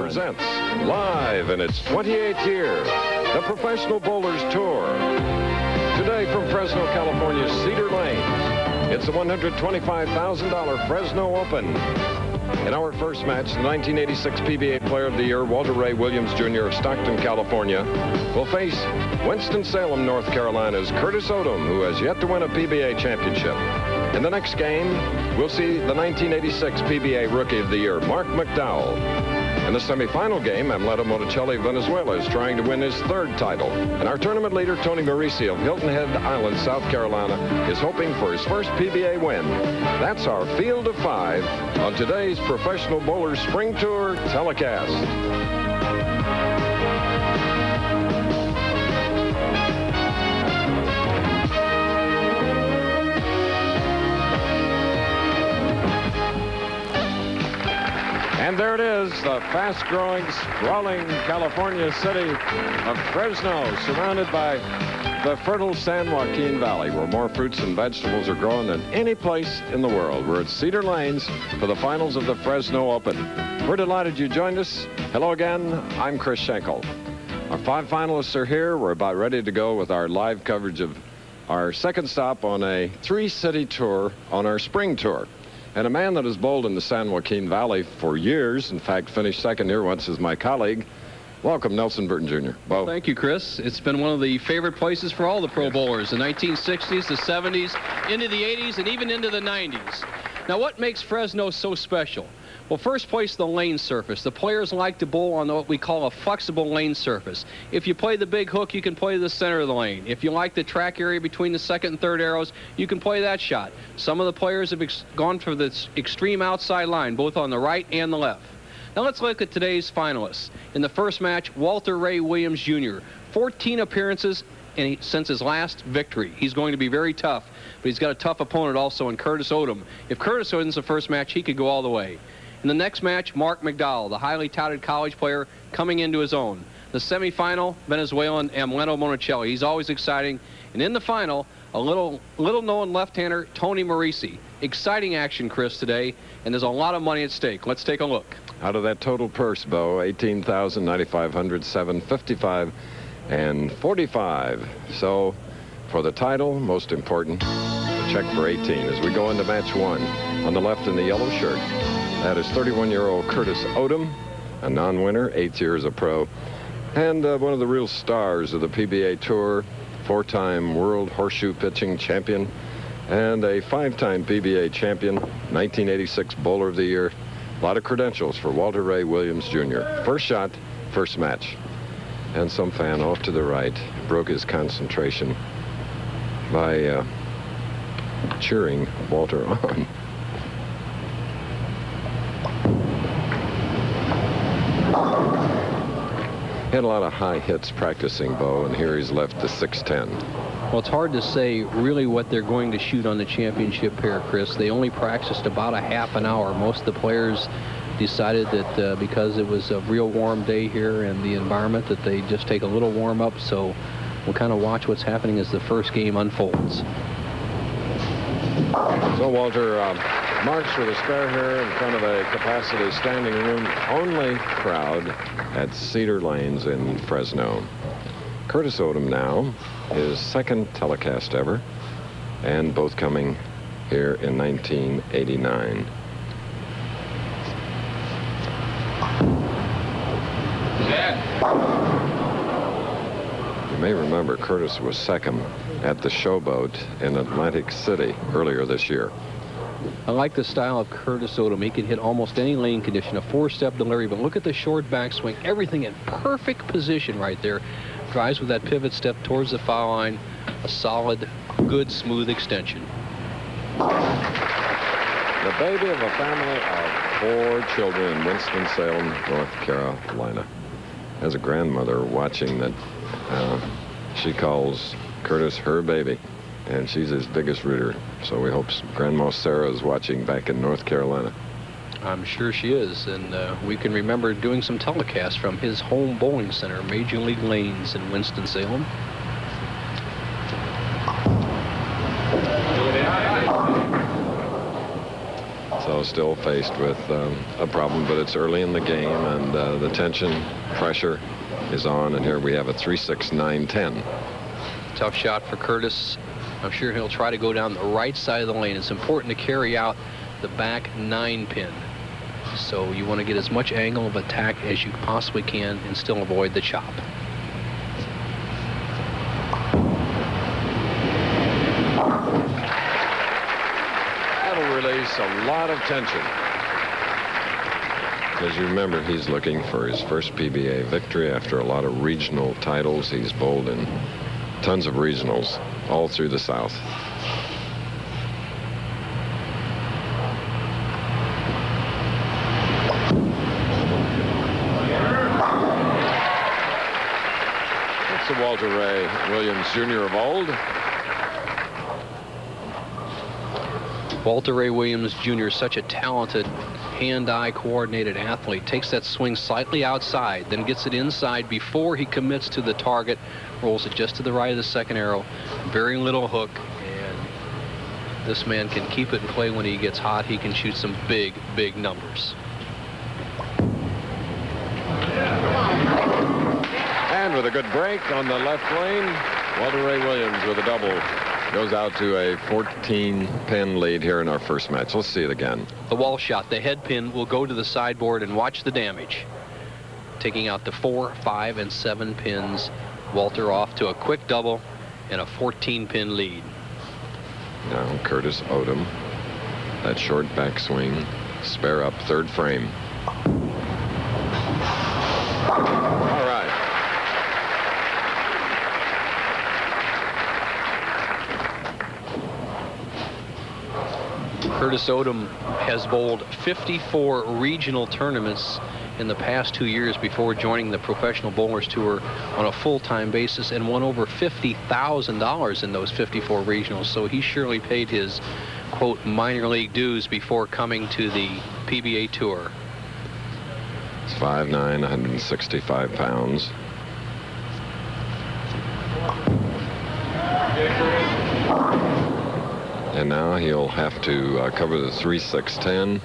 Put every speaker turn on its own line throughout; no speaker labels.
presents, live in its 28th year, the Professional Bowlers Tour. Today from Fresno, California's Cedar Lanes, it's the $125,000 Fresno Open. In our first match, the 1986 PBA Player of the Year, Walter Ray Williams Jr. of Stockton, California, will face Winston-Salem, North Carolina's Curtis Odom, who has yet to win a PBA championship. In the next game, we'll see the 1986 PBA Rookie of the Year, Marc McDowell. In the semifinal game, Amleto Monacelli of Venezuela is trying to win his third title. And our tournament leader, Tony Marrese of Hilton Head Island, South Carolina, is hoping for his first PBA win. That's our field of five on today's Professional Bowlers Spring Tour telecast. And there it is, the fast-growing, sprawling California city of Fresno, surrounded by the fertile San Joaquin Valley, where more fruits and vegetables are grown than any place in the world. We're at Cedar Lanes for the finals of the Fresno Open. We're delighted you joined us. Hello again, I'm Chris Schenkel. Our five finalists are here. We're about ready to go with our live coverage of our second stop on a three-city tour on our spring tour. And a man that has bowled in the San Joaquin Valley for years, in fact, finished second here once, is my colleague. Welcome, Nelson Burton, Jr. Bo.
Thank you, Chris. It's been one of the favorite places for all the pro bowlers, the 1960s, the 70s, into the 80s, and even into the 90s. Now, what makes Fresno so special? Well, first place, the lane surface. The players like to bowl on what we call a flexible lane surface. If you play the big hook, you can play the center of the lane. If you like the track area between the second and third arrows, you can play that shot. Some of the players have gone for this extreme outside line, both on the right and the left. Now let's look at today's finalists. In the first match, Walter Ray Williams Jr. 14 appearances since his last victory. He's going to be very tough, but he's got a tough opponent also in Curtis Odom. If Curtis wins the first match, he could go all the way. In the next match, Marc McDowell, the highly touted college player, coming into his own. The semifinal, Venezuelan Amleto Monacelli. He's always exciting. And in the final, a little-known left-hander, Tony Marrese. Exciting action, Chris, today, and there's a lot of money at stake. Let's take a look.
Out of that total purse, Bo, $18,000, $9,500, $755, and $45. So, for the title, most important, the check for 18 as we go into match one. On the left in the yellow shirt, that is 31-year-old Curtis Odom, a non-winner, 8 years a pro, and one of the real stars of the PBA Tour, four-time World Horseshoe Pitching Champion, and a five-time PBA Champion, 1986 Bowler of the Year. A lot of credentials for Walter Ray Williams Jr. First shot, first match. And some fan off to the right broke his concentration by cheering Walter on. He had a lot of high hits practicing, Bo, and here he's left to 610.
Well, it's hard to say really what they're going to shoot on the championship pair, Chris. They only practiced about a half an hour. Most of the players decided that because it was a real warm day here and the environment, that they just take a little warm-up. So we'll kind of watch what's happening as the first game unfolds.
So Walter marks with a spare here in front of a capacity standing room only crowd at Cedar Lanes in Fresno. Curtis Odom now, his second telecast ever, and both coming here in 1989. You may remember Curtis was second at the Showboat in Atlantic City earlier this year.
I like the style of Curtis Odom. He can hit almost any lane condition, a four-step delivery, but look at the short backswing. Everything in perfect position right there. Drives with that pivot step towards the foul line. A solid, good, smooth extension.
The baby of a family of 4 children in Winston-Salem, North Carolina. Has a grandmother watching that she calls Curtis her baby, and she's his biggest rooter. So we hope Grandma Sarah is watching back in North Carolina.
I'm sure she is, and we can remember doing some telecasts from his home bowling center, Major League Lanes in Winston-Salem.
So still faced with a problem, but it's early in the game, and the tension, pressure is on, and here we have a 3-6, 9-10.
Tough shot for Curtis. I'm sure he'll try to go down the right side of the lane. It's important to carry out the back 9-pin. So you want to get as much angle of attack as you possibly can and still avoid the chop.
That'll release a lot of tension. As you remember, he's looking for his first PBA victory after a lot of regional titles. He's bowled in tons of regionals all through the South. That's the Walter Ray Williams Jr. of old.
Walter Ray Williams Jr. is such a talented hand-eye coordinated athlete. Takes that swing slightly outside, then gets it inside before he commits to the target, rolls it just to the right of the second arrow. Very little hook, and this man can keep it in play when he gets hot. He can shoot some big, big numbers.
And with a good break on the left lane, Walter Ray Williams with a double goes out to a 14-pin lead here in our first match. Let's see it again.
The wall shot, the head pin will go to the sideboard, and watch the damage. Taking out the 4, 5, and 7 pins. Walter off to a quick double and a 14-pin lead.
Now Curtis Odom. That short backswing. Spare up, third frame. All right.
Curtis Odom has bowled 54 regional tournaments in the past 2 years before joining the Professional Bowlers Tour on a full-time basis, and won over $50,000 in those 54 regionals. So he surely paid his, quote, minor league dues before coming to the PBA Tour.
It's 5'9", 165 pounds. And now he'll have to cover the 3-6-10.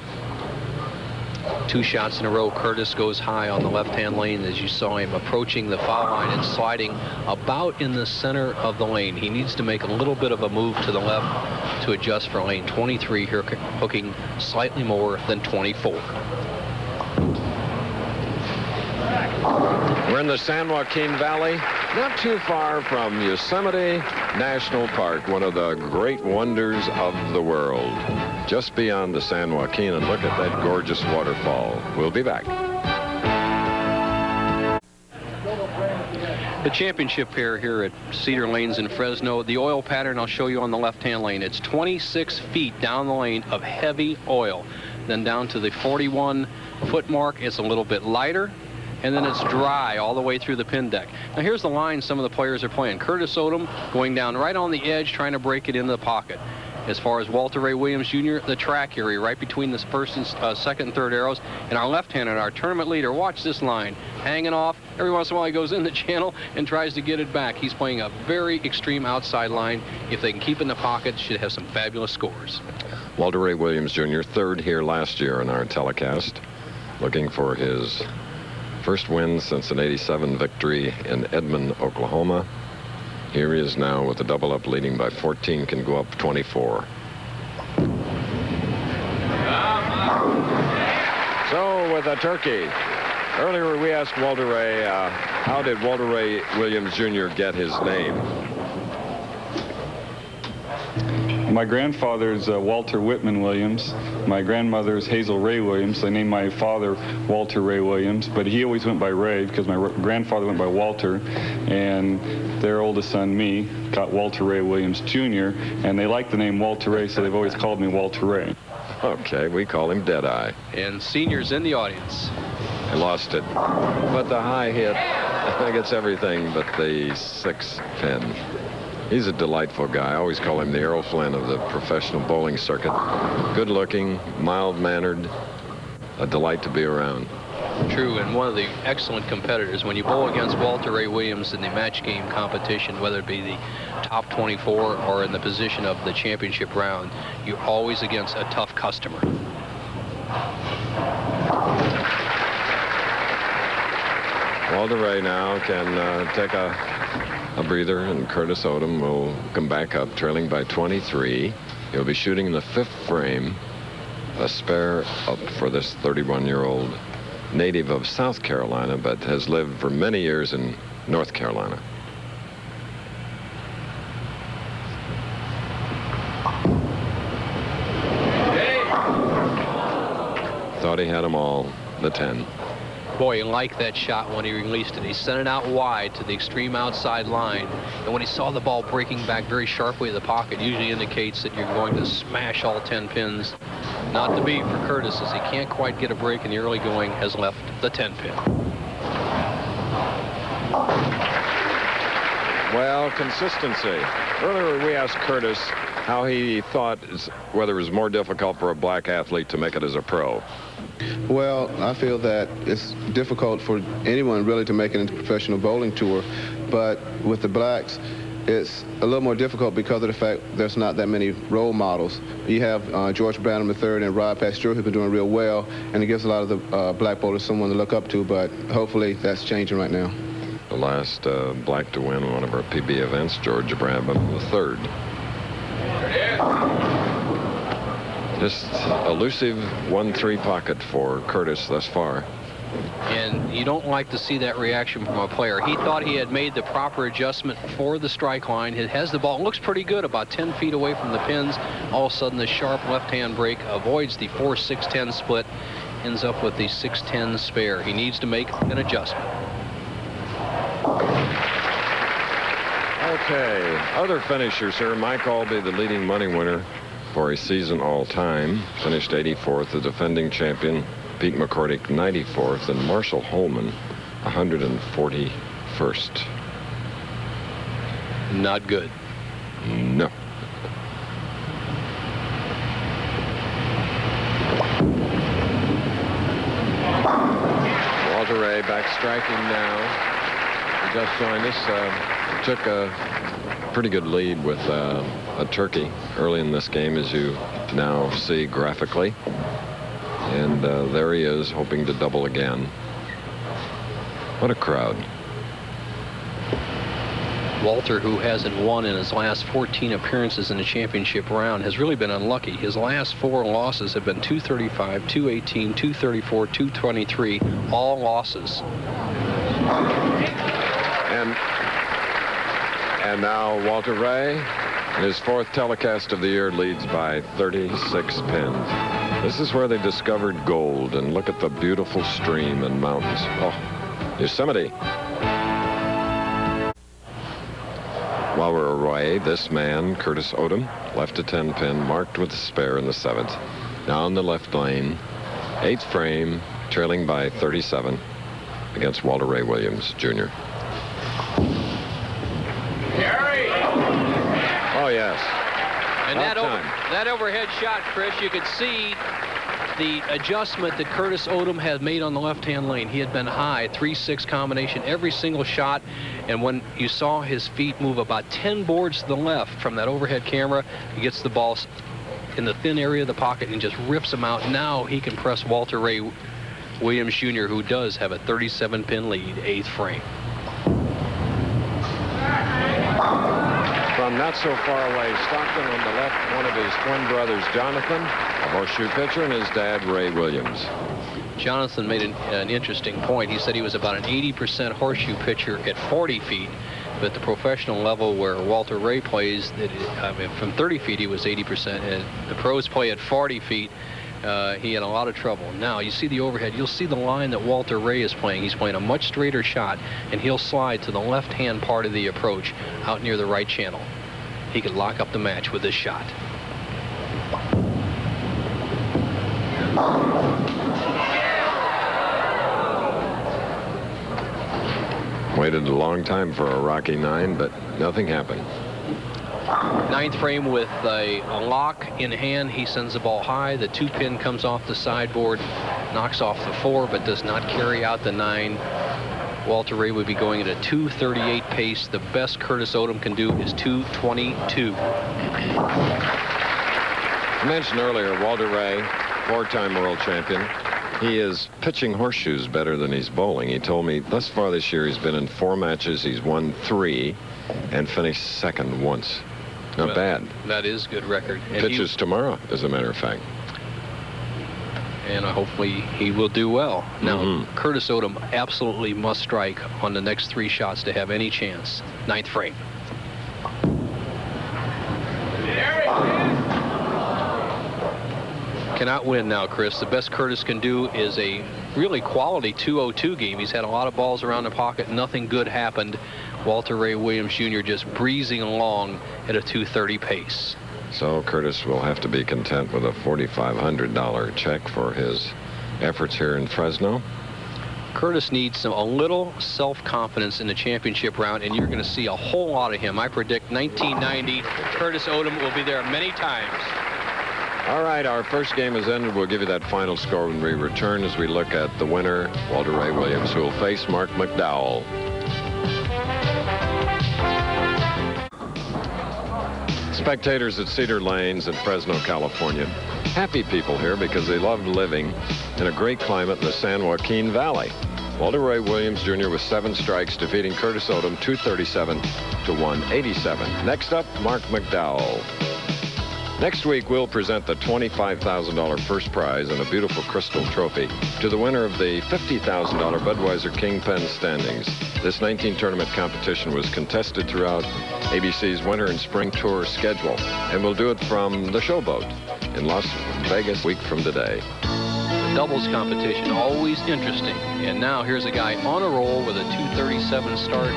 2 shots in a row. Curtis goes high on the left-hand lane, as you saw him approaching the foul line and sliding about in the center of the lane. He needs to make a little bit of a move to the left to adjust for lane 23 here, hooking slightly more than 24.
We're in the San Joaquin Valley, not too far from Yosemite National Park, one of the great wonders of the world. Just beyond the San Joaquin, and look at that gorgeous waterfall. We'll be back.
The championship pair here at Cedar Lanes in Fresno. The oil pattern I'll show you on the left-hand lane. It's 26 feet down the lane of heavy oil. Then down to the 41-foot mark, it's a little bit lighter. And then it's dry all the way through the pin deck. Now here's the line some of the players are playing. Curtis Odom going down right on the edge, trying to break it into the pocket. As far as Walter Ray Williams Jr., the track area right between the first and second and third arrows. And our left-hander, our tournament leader, watch this line, hanging off. Every once in a while he goes in the channel and tries to get it back. He's playing a very extreme outside line. If they can keep in the pocket, should have some fabulous scores.
Walter Ray Williams Jr., third here last year in our telecast, looking for his first win since an '87 victory in Edmond, Oklahoma. Here he is now with a double up, leading by 14, can go up 24. So with a turkey. Earlier we asked Walter Ray, how did Walter Ray Williams Jr. get his name?
My grandfather's Walter Whitman Williams. My grandmother's Hazel Ray Williams. They named my father Walter Ray Williams, but he always went by Ray because my grandfather went by Walter, and their oldest son, me, got Walter Ray Williams Jr., and they like the name Walter Ray, so they've always called me Walter Ray.
Okay, we call him Deadeye.
And seniors in the audience.
I lost it, but the high hit, I think it's everything but the 6 pin. He's a delightful guy. I always call him the Errol Flynn of the professional bowling circuit. Good-looking, mild-mannered, a delight to be around.
True, and one of the excellent competitors. When you bowl against Walter Ray Williams in the match game competition, whether it be the top 24 or in the position of the championship round, you're always against a tough customer.
Walter Ray now can take a breather, and Curtis Odom will come back up, trailing by 23. He'll be shooting in the 5th frame. A spare up for this 31-year-old native of South Carolina, but has lived for many years in North Carolina. Thought he had them all, the 10.
Boy, he liked that shot when he released it. He sent it out wide to the extreme outside line. And when he saw the ball breaking back very sharply in the pocket, usually indicates that you're going to smash all 10 pins. Not to be for Curtis, as he can't quite get a break in the early going, has left the 10 pin.
Well, consistency. Earlier we asked Curtis how he thought whether it was more difficult for a black athlete to make it as a pro.
Well, I feel that it's difficult for anyone really to make it into the professional bowling tour, but with the blacks, it's a little more difficult because of the fact there's not that many role models. You have George Branham III and Rod Pasteur who've been doing real well, and it gives a lot of the black bowlers someone to look up to, but hopefully that's changing right now.
The last black to win one of our PBA events, George Branham III. Just elusive 1-3 pocket for Curtis thus far.
And you don't like to see that reaction from a player. He thought he had made the proper adjustment for the strike line. It has the ball. It looks pretty good, about 10 feet away from the pins. All of a sudden, the sharp left-hand break avoids the 4-6-10 split. Ends up with the 6-10 spare. He needs to make an adjustment.
Okay, other finishers here. Mike Albee, the leading money winner for a season all-time, finished 84th. The defending champion, Pete McCordick, 94th, and Marshall Holman, 141st.
Not good.
No. Walter Ray back striking now. He just joined us. Took a pretty good lead with a turkey early in this game, as you now see graphically. And there he is, hoping to double again. What a crowd.
Walter, who hasn't won in his last 14 appearances in the championship round, has really been unlucky. His last 4 losses have been 235, 218, 234, 223, all losses.
And now Walter Ray, his 4th telecast of the year, leads by 36 pins. This is where they discovered gold, and look at the beautiful stream and mountains. Oh, Yosemite. While we're away, this man, Curtis Odom, left a 10 pin, marked with a spare in the 7th. Down the left lane, 8th frame, trailing by 37 against Walter Ray Williams, Jr. Oh, yes.
And that overhead shot, Chris, you could see the adjustment that Curtis Odom had made on the left-hand lane. He had been high, 3-6 combination every single shot. And when you saw his feet move about 10 boards to the left from that overhead camera, he gets the ball in the thin area of the pocket and just rips them out. Now he can press Walter Ray Williams, Jr., who does have a 37-pin lead, 8th frame.
From not so far away, Stockton on the left, one of his twin brothers, Jonathan, a horseshoe pitcher, and his dad, Ray Williams.
Jonathan made an interesting point. He said he was about an 80% horseshoe pitcher at 40 feet, but at the professional level where Walter Ray plays, from 30 feet he was 80%, and the pros play at 40 feet. He had a lot of trouble. Now, you see the overhead. You'll see the line that Walter Ray is playing. He's playing a much straighter shot, and he'll slide to the left-hand part of the approach out near the right channel. He could lock up the match with this shot.
Waited a long time for a rocky 9, but nothing happened.
9th frame with a lock in hand. He sends the ball high. The 2-pin comes off the sideboard, knocks off the 4, but does not carry out the 9. Walter Ray would be going at a 2:38 pace. The best Curtis Odom can do is 2:22.
I mentioned earlier, Walter Ray four-time world champion. He is pitching horseshoes better than he's bowling. He told me thus far this year he's been in 4 matches. He's won 3 and finished second once. Not bad.
That is good record. And
pitches tomorrow, as a matter of fact.
And hopefully he will do well. Now, Curtis Odom absolutely must strike on the next 3 shots to have any chance. 9th frame. Cannot win now, Chris. The best Curtis can do is a really quality 202 game. He's had a lot of balls around the pocket. Nothing good happened. Walter Ray Williams Jr. just breezing along at a 230 pace.
So Curtis will have to be content with a $4,500 check for his efforts here in Fresno.
Curtis needs a little self-confidence in the championship round, and you're going to see a whole lot of him. I predict 1990, Curtis Odom will be there many times.
All right, our first game is ended. We'll give you that final score when we return as we look at the winner, Walter Ray Williams, who will face Marc McDowell. Spectators at Cedar Lanes in Fresno, California. Happy people here because they love living in a great climate in the San Joaquin Valley. Walter Ray Williams Jr. with 7 strikes, defeating Curtis Odom 237 to 187. Next up, Marc McDowell. Next week, we'll present the $25,000 first prize and a beautiful crystal trophy to the winner of the $50,000 Budweiser Kingpen Standings. This 19 tournament competition was contested throughout ABC's winter and spring tour schedule, and we'll do it from the Showboat in Las Vegas a week from today.
The doubles competition, always interesting. And now here's a guy on a roll with a 237 start,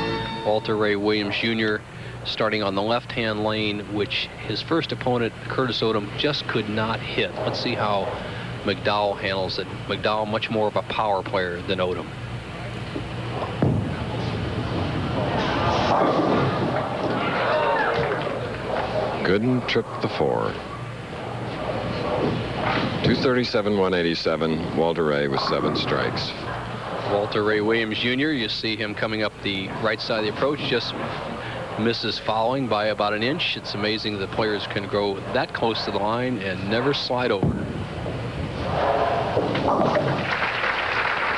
Walter Ray Williams Jr., starting on the left-hand lane, which his first opponent, Curtis Odom, just could not hit. Let's see how McDowell handles it. McDowell much more of a power player than Odom.
Gooden tripped the 4. 237, 187. Walter Ray with 7 strikes.
Walter Ray Williams Jr., you see him coming up the right side of the approach, just misses fouling by about an inch. It's amazing that players can go that close to the line and never slide over.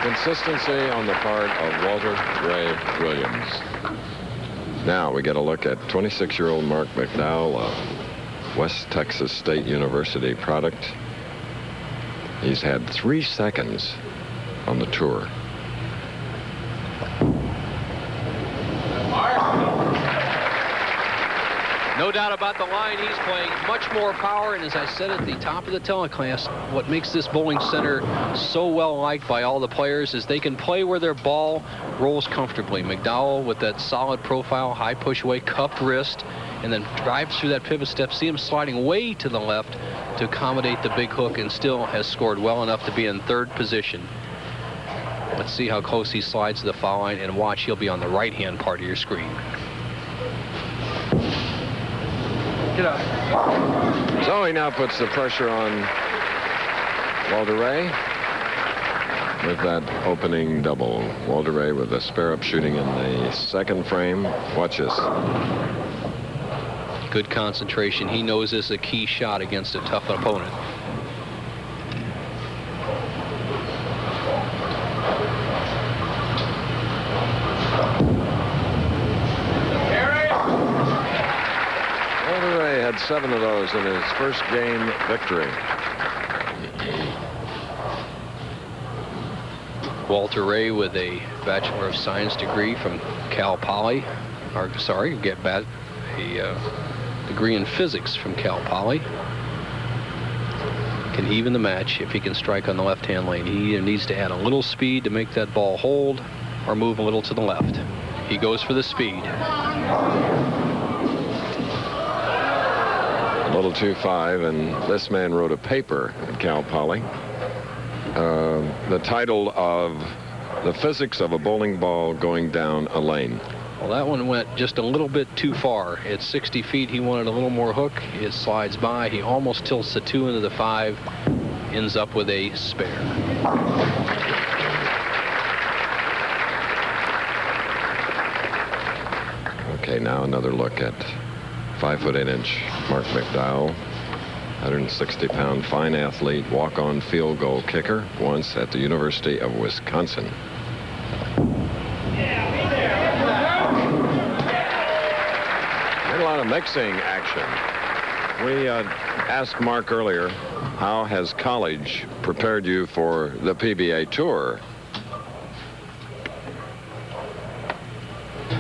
Consistency on the part of Walter Ray Williams. Now we get a look at 26-year-old Marc McDowell, a West Texas State University product. He's had 3 seconds on the tour.
No doubt about the line he's playing. Much more power, and as I said at the top of the telecast, what makes this bowling center so well liked by all the players is they can play where their ball rolls comfortably. McDowell with that solid profile, high push away, cupped wrist, and then drives through that pivot step. See him sliding way to the left to accommodate the big hook, and still has scored well enough to be in 3rd position. Let's see how close he slides to the foul line, and watch, he'll be on the right-hand part of your screen. Get up.
So he now puts the pressure on Walter Ray with that opening double. Walter Ray with a spare-up shooting in the 2nd frame. Watch this.
Good concentration. He knows this is a key shot against a tough opponent.
Walter Ray had 7 of those in his first game victory.
Walter Ray with a Bachelor of Science degree from Cal Poly, or sorry, a degree in physics from Cal Poly. Can even the match if he can strike on the left-hand lane. He either needs to add a little speed to make that ball hold or move a little to the left. He goes for the speed.
A little 2-5, and this man wrote a paper at Cal Poly. The title of The Physics of a Bowling Ball Going Down a Lane.
Well, that one went just a little bit too far. At 60 feet, he wanted a little more hook. It slides by. He almost tilts the 2 into the 5, ends up with a spare. Okay, now another look at 5'8" Marc McDowell.
160-pound fine athlete, walk-on field goal kicker, once at the University of Wisconsin. And a lot of mixing action. We asked Marc earlier, how has college prepared you for the PBA Tour?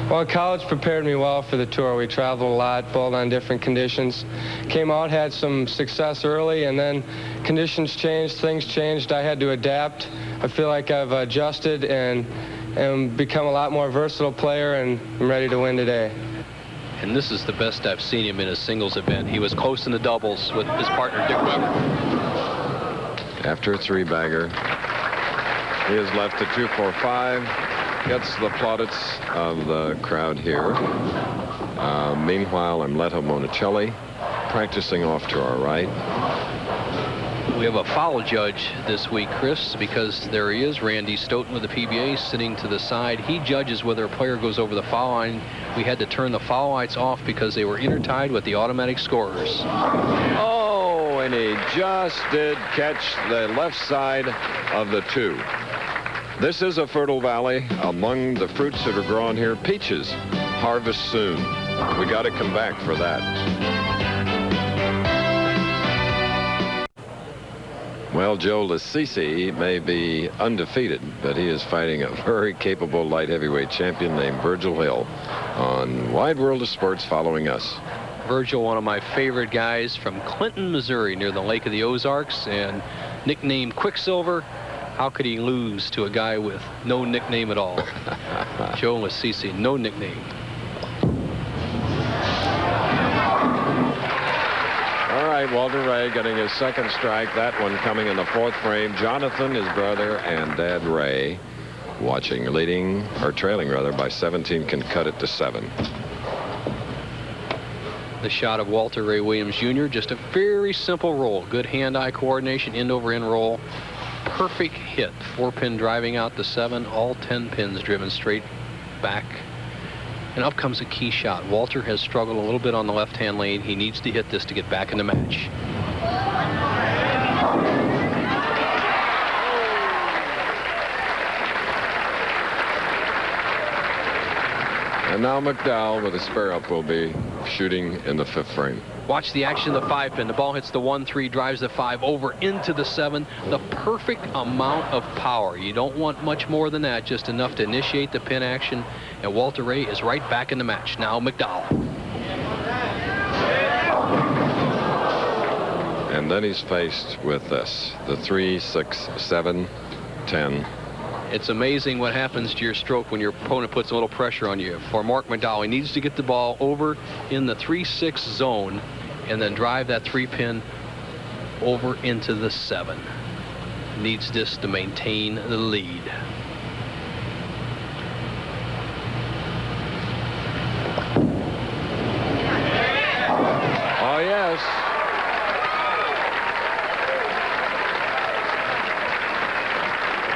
Well, college prepared me well for the tour. We traveled a lot, bowled on different conditions. Came out, had some success early, and then conditions changed, things changed. I had to adapt. I feel like I've adjusted and become a lot more versatile player, and I'm ready to win today.
And this is the best I've seen him in a singles event. He was close in the doubles with his partner, Dick Weber.
After a three-bagger, he is left to 2-4-5. Gets the plaudits of the crowd here. Meanwhile, Amleto Monacelli practicing off to our right.
We have a foul judge this week, Chris, because there he is, Randy Stoughton with the PBA sitting to the side. He judges whether a player goes over the foul line. We had to turn the foul lights off because they were intertied with the automatic scorers.
Oh, and he just did catch the left side of the two. This is a fertile valley. Among the fruits that are grown here, peaches. Harvest soon. We got to come back for that. Well, Joe Lasisi may be undefeated, but he is fighting a very capable light heavyweight champion named Virgil Hill on Wide World of Sports following us.
Virgil, one of my favorite guys from Clinton, Missouri, near the Lake of the Ozarks, and nicknamed Quicksilver. How could he lose to a guy with no nickname at all? Joe Lasisi, no nickname.
All right, Walter Ray getting his second strike. That one coming in the fourth frame. Jonathan, his brother, and Dad Ray watching, leading, or trailing rather, by 17, can cut it to 7.
The shot of Walter Ray Williams Jr., just a very simple roll. Good hand-eye coordination, end-over-end roll. Perfect hit. 4-pin driving out to 7. All 10 pins driven straight back. And up comes a key shot. Walter has struggled a little bit on the left-hand lane. He needs to hit this to get back in the match.
And now McDowell with a spare up will be shooting in the 5th frame.
Watch the action of the 5-pin. The ball hits the 1-3, drives the 5 over into the 7. The perfect amount of power. You don't want much more than that, just enough to initiate the pin action. And Walter Ray is right back in the match. Now McDowell.
And then he's faced with this, the 3, 6, 7, 10.
It's amazing what happens to your stroke when your opponent puts a little pressure on you. For Marc McDowell, he needs to get the ball over in the 3-6 zone and then drive that 3-pin over into the 7. Needs this to maintain the lead.
Oh, yes.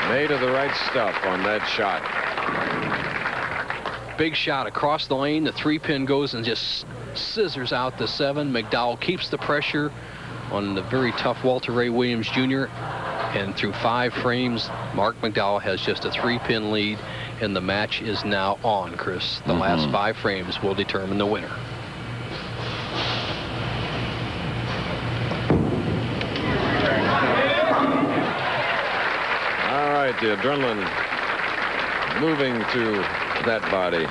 Made of the right stuff on that shot.
Big shot across the lane. The 3-pin goes and just scissors out the 7. McDowell keeps the pressure on the very tough Walter Ray Williams Jr. And through 5 frames, Marc McDowell has just a 3-pin lead, and the match is now on, Chris. The last 5 frames will determine the winner.
The adrenaline moving to that body,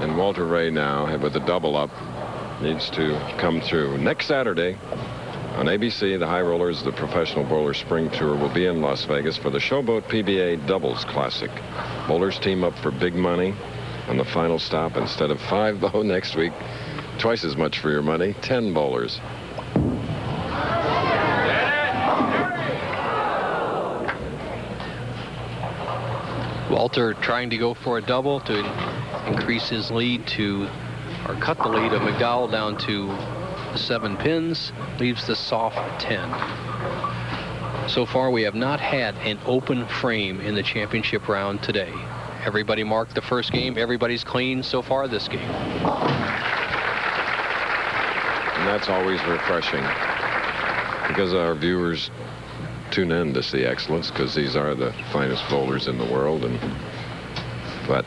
and Walter Ray now with the double up needs to come through. Next Saturday on ABC, the High Rollers, the Professional Bowler Spring Tour, will be in Las Vegas for the Showboat PBA Doubles Classic. Bowlers team up for big money on the final stop. Instead of 5 though next week, twice as much for your money, 10 bowlers.
Walter trying to go for a double to increase his lead to, or cut the lead of McDowell down to 7 pins, leaves the soft 10. So far, we have not had an open frame in the championship round today. Everybody marked the first game. Everybody's clean so far this game.
And that's always refreshing. because our viewers tune in to see excellence, because these are the finest bowlers in the world. But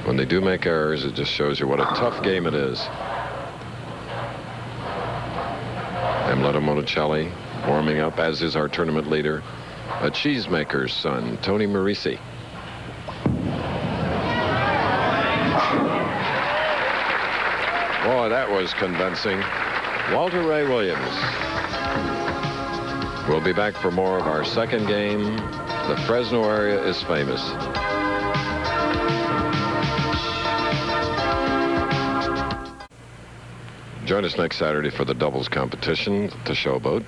when they do make errors, it just shows you what a tough game it is. Amleto Monacelli warming up, as is our tournament leader, a cheesemaker's son, Tony Marrese. Boy, that was convincing. Walter Ray Williams. We'll be back for more of our second game. The Fresno area is famous. Join us next Saturday for the doubles competition at the Showboat.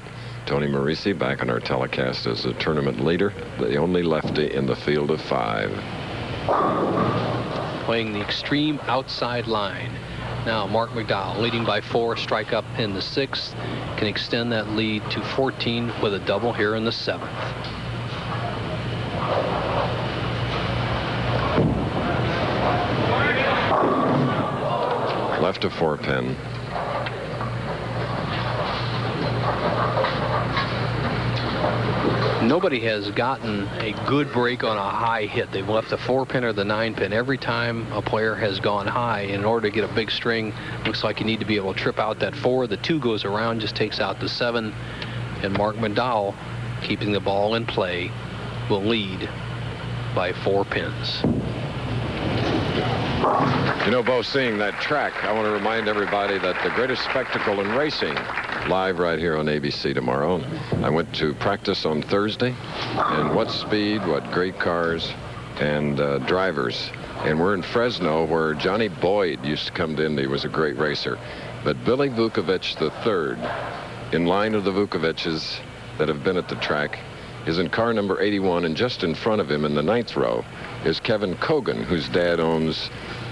Tony Marrese back on our telecast as the tournament leader, the only lefty in the field of 5.
Playing the extreme outside line. Now Marc McDowell leading by 4, strike up in the 6th, can extend that lead to 14 with a double here in the 7th.
Left to 4 pin.
Nobody has gotten a good break on a high hit. They've left the 4 pin or the 9 pin. Every time a player has gone high, in order to get a big string, looks like you need to be able to trip out that 4. The 2 goes around, just takes out the 7. And Marc McDowell, keeping the ball in play, will lead by 4 pins.
You know, Bo, seeing that track, I want to remind everybody that the greatest spectacle in racing, live right here on ABC tomorrow. I went to practice on Thursday, and what speed, what great cars and drivers. And we're in Fresno, where Johnny Boyd used to come in. He was a great racer. But Billy Vukovich III, in line of the Vukoviches that have been at the track, is in car number 81, and just in front of him in the 9th row is Kevin Cogan, whose dad owns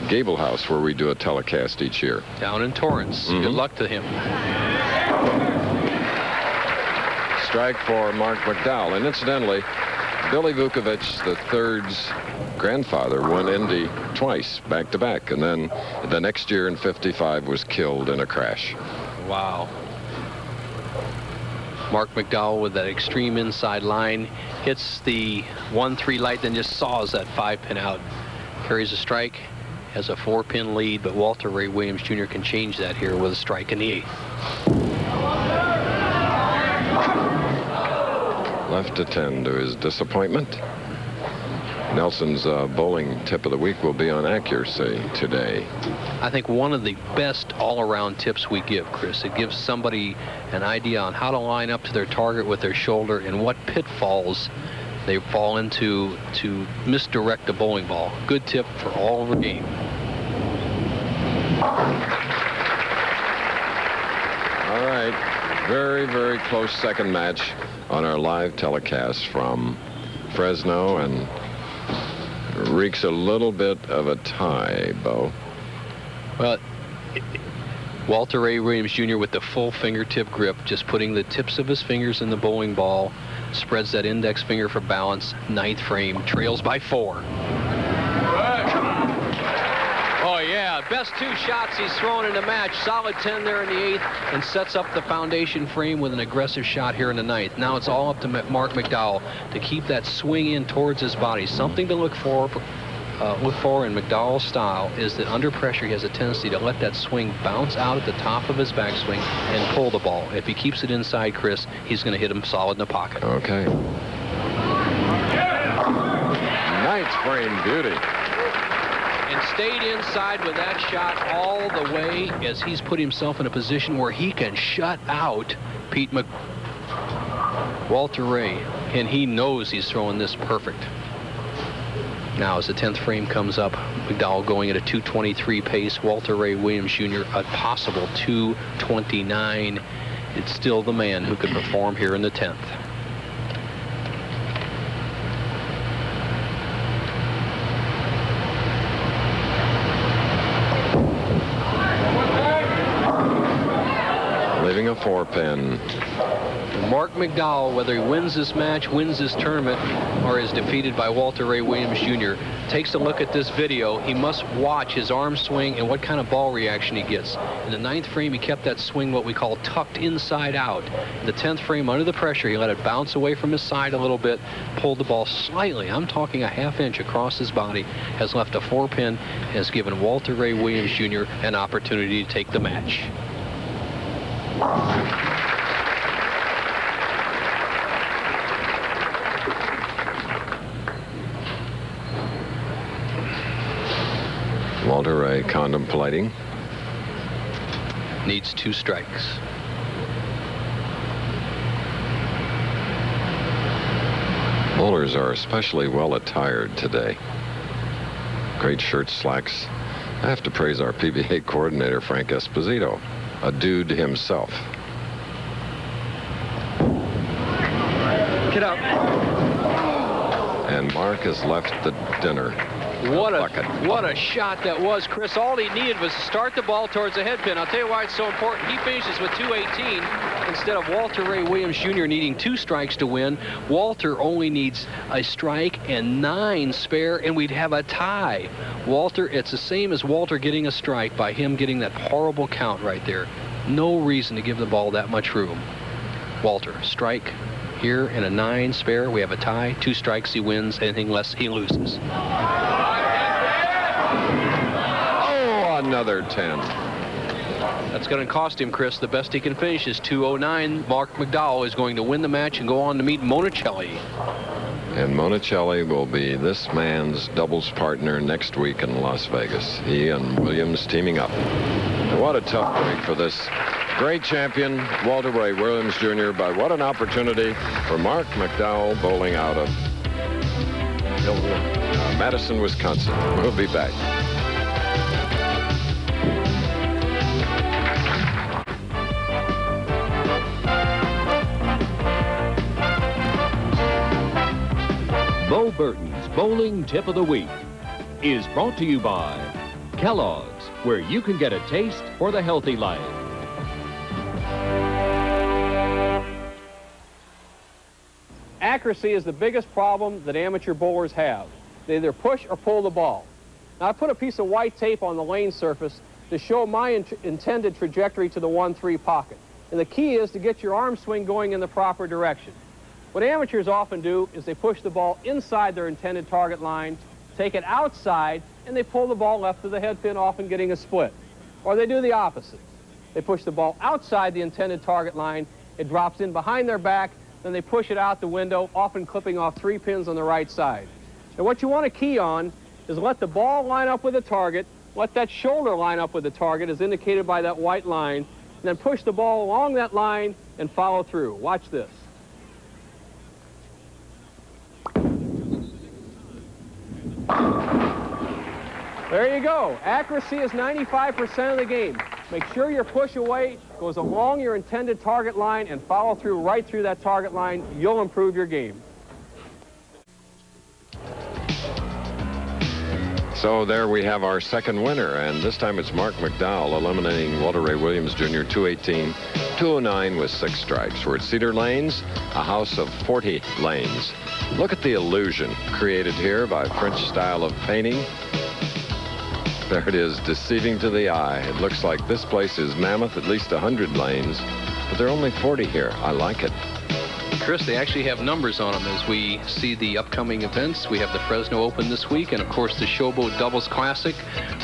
Gable House, where we do a telecast each year.
Down in Torrance. Good luck to him.
Strike for Marc McDowell. And incidentally, Billy Vukovich III's grandfather won Indy twice, back-to-back. And then the next year in '55 was killed in a crash.
Wow. Marc McDowell with that extreme inside line, hits the 1-3 light, then just saws that 5 pin out. Carries a strike, has a 4 pin lead, but Walter Ray Williams Jr. can change that here with a strike in the 8th.
Left to 10 to his disappointment. Nelson's bowling tip of the week will be on accuracy today.
I think one of the best all-around tips we give, Chris. It gives somebody an idea on how to line up to their target with their shoulder and what pitfalls they fall into to misdirect the bowling ball. Good tip for all of the game.
All right. Very, very close second match on our live telecast from Fresno, and reeks a little bit of a tie, Bo.
Well, Walter Ray Williams Jr. with the full fingertip grip, just putting the tips of his fingers in the bowling ball, spreads that index finger for balance. 9th frame, trails by 4. Oh yeah, best 2 shots he's thrown in the match. Solid 10 there in the 8th, and sets up the foundation frame with an aggressive shot here in the 9th. Now it's all up to Marc McDowell to keep that swing in towards his body. Something to look for in McDowell's style is that under pressure he has a tendency to let that swing bounce out at the top of his backswing and pull the ball. If he keeps it inside, Chris, he's going to hit him solid in the pocket.
Okay. 9th frame beauty.
And stayed inside with that shot all the way as he's put himself in a position where he can shut out Walter Ray, and he knows he's throwing this perfect. Now as the 10th frame comes up, McDowell going at a 223 pace, Walter Ray Williams Jr. a possible 229. It's still the man who could perform here in the 10th. Leaving a 4 pin. Marc McDowell, whether he wins this match, wins this tournament, or is defeated by Walter Ray Williams Jr., takes a look at this video. He must watch his arm swing and what kind of ball reaction he gets. In the 9th frame, he kept that swing what we call tucked inside out. In the 10th frame, under the pressure, he let it bounce away from his side a little bit, pulled the ball slightly, I'm talking a ½ inch across his body, has left a 4-pin, has given Walter Ray Williams Jr. an opportunity to take the match.
Walter Ray contemplating.
Needs 2 strikes.
Bowlers are especially well attired today. Great shirt slacks. I have to praise our PBA coordinator, Frank Esposito, a dude himself.
Get up.
And Marc has left the dinner.
What a shot that was, Chris. All he needed was to start the ball towards the head pin. I'll tell you why it's so important. He finishes with 218 instead of Walter Ray Williams Jr. needing 2 strikes to win. Walter only needs a strike and 9 spare, and we'd have a tie. Walter, it's the same as Walter getting a strike by him getting that horrible count right there. No reason to give the ball that much room. Walter, strike here and a 9 spare. We have a tie. 2 strikes, he wins. Anything less, he loses.
Another 10.
That's going to cost him, Chris. The best he can finish is 209. Marc McDowell is going to win the match and go on to meet Monacelli.
And Monacelli will be this man's doubles partner next week in Las Vegas. He and Williams teaming up. And what a tough break for this great champion, Walter Ray Williams Jr. But what an opportunity for Marc McDowell bowling out of Madison, Wisconsin. We'll be back.
Bo Burton's Bowling Tip of the Week is brought to you by Kellogg's, where you can get a taste for the healthy life.
Accuracy is the biggest problem that amateur bowlers have. They either push or pull the ball. Now, I put a piece of white tape on the lane surface to show my intended trajectory to the 1-3 pocket. And the key is to get your arm swing going in the proper direction. What amateurs often do is they push the ball inside their intended target line, take it outside, and they pull the ball left to the head pin, often getting a split. Or they do the opposite. They push the ball outside the intended target line, it drops in behind their back, then they push it out the window, often clipping off 3 pins on the right side. And what you want to key on is let the ball line up with the target, let that shoulder line up with the target, as indicated by that white line, and then push the ball along that line and follow through. Watch this. There you go. Accuracy is 95% of the game. Make sure your push away goes along your intended target line and follow through right through that target line. You'll improve your game.
So there we have our second winner, and this time it's Marc McDowell eliminating Walter Ray Williams Jr. 218, 209 with 6 strikes. We're at Cedar Lanes, a house of 40 lanes. Look at the illusion created here by French style of painting. There it is, deceiving to the eye. It looks like this place is mammoth, at least 100 lanes, but there are only 40 here. I like it.
Chris, they actually have numbers on them as we see the upcoming events. We have the Fresno Open this week, and of course the Showboat Doubles Classic.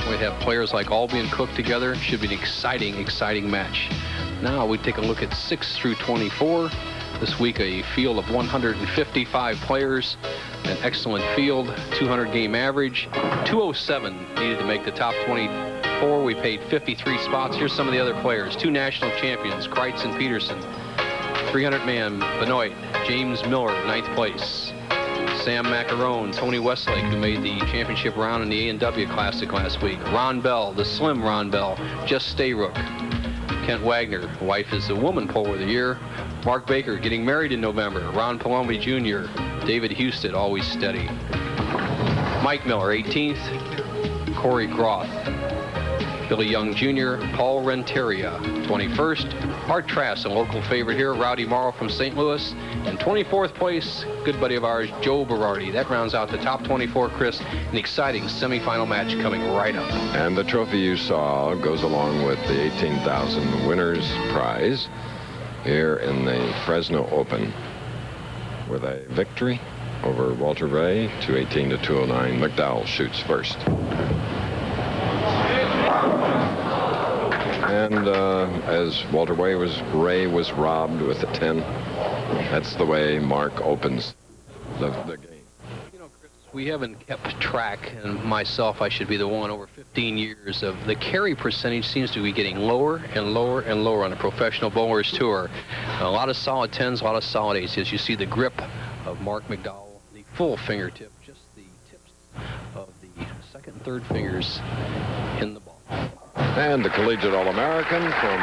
We have players like Albee and Cook together. Should be an exciting, exciting match. Now we take a look at 6 through 24. This week a field of 155 players, an excellent field, 200 game average, 207 needed to make the top 24. We paid 53 spots. Here's some of the other players. 2 national champions, Kreitz and Peterson. 300-man Benoit, James Miller, 9th place. Sam Macarone, Tony Westlake, who made the championship round in the A&W Classic last week. Ron Bell, the slim Ron Bell, Just Stayrook. Kent Wagner, wife is the Woman Poller of the Year. Mark Baker getting married in November. Ron Palombi Jr., David Husted, always steady. Mike Miller, 18th. Corey Groth. Billy Young Jr., Paul Renteria. 21st, Art Trask, a local favorite here, Rowdy Morrow from St. Louis. And 24th place, good buddy of ours, Joe Berardi. That rounds out the top 24, Chris. An exciting semifinal match coming right up.
And the trophy you saw goes along with the $18,000 winner's prize here in the Fresno Open with a victory over Walter Ray, 218 to 209. McDowell shoots first. And as Walter Ray was robbed with a 10, that's the way Marc opens the game.
You know, Chris, we haven't kept track, and myself, I should be the one, over 15 years of the carry percentage seems to be getting lower and lower and lower on the Professional Bowlers Tour. A lot of solid 10s, a lot of solid 8s. As you see the grip of Marc McDowell, the full fingertip, just the tips of the second and third fingers in the ball.
And the Collegiate All-American from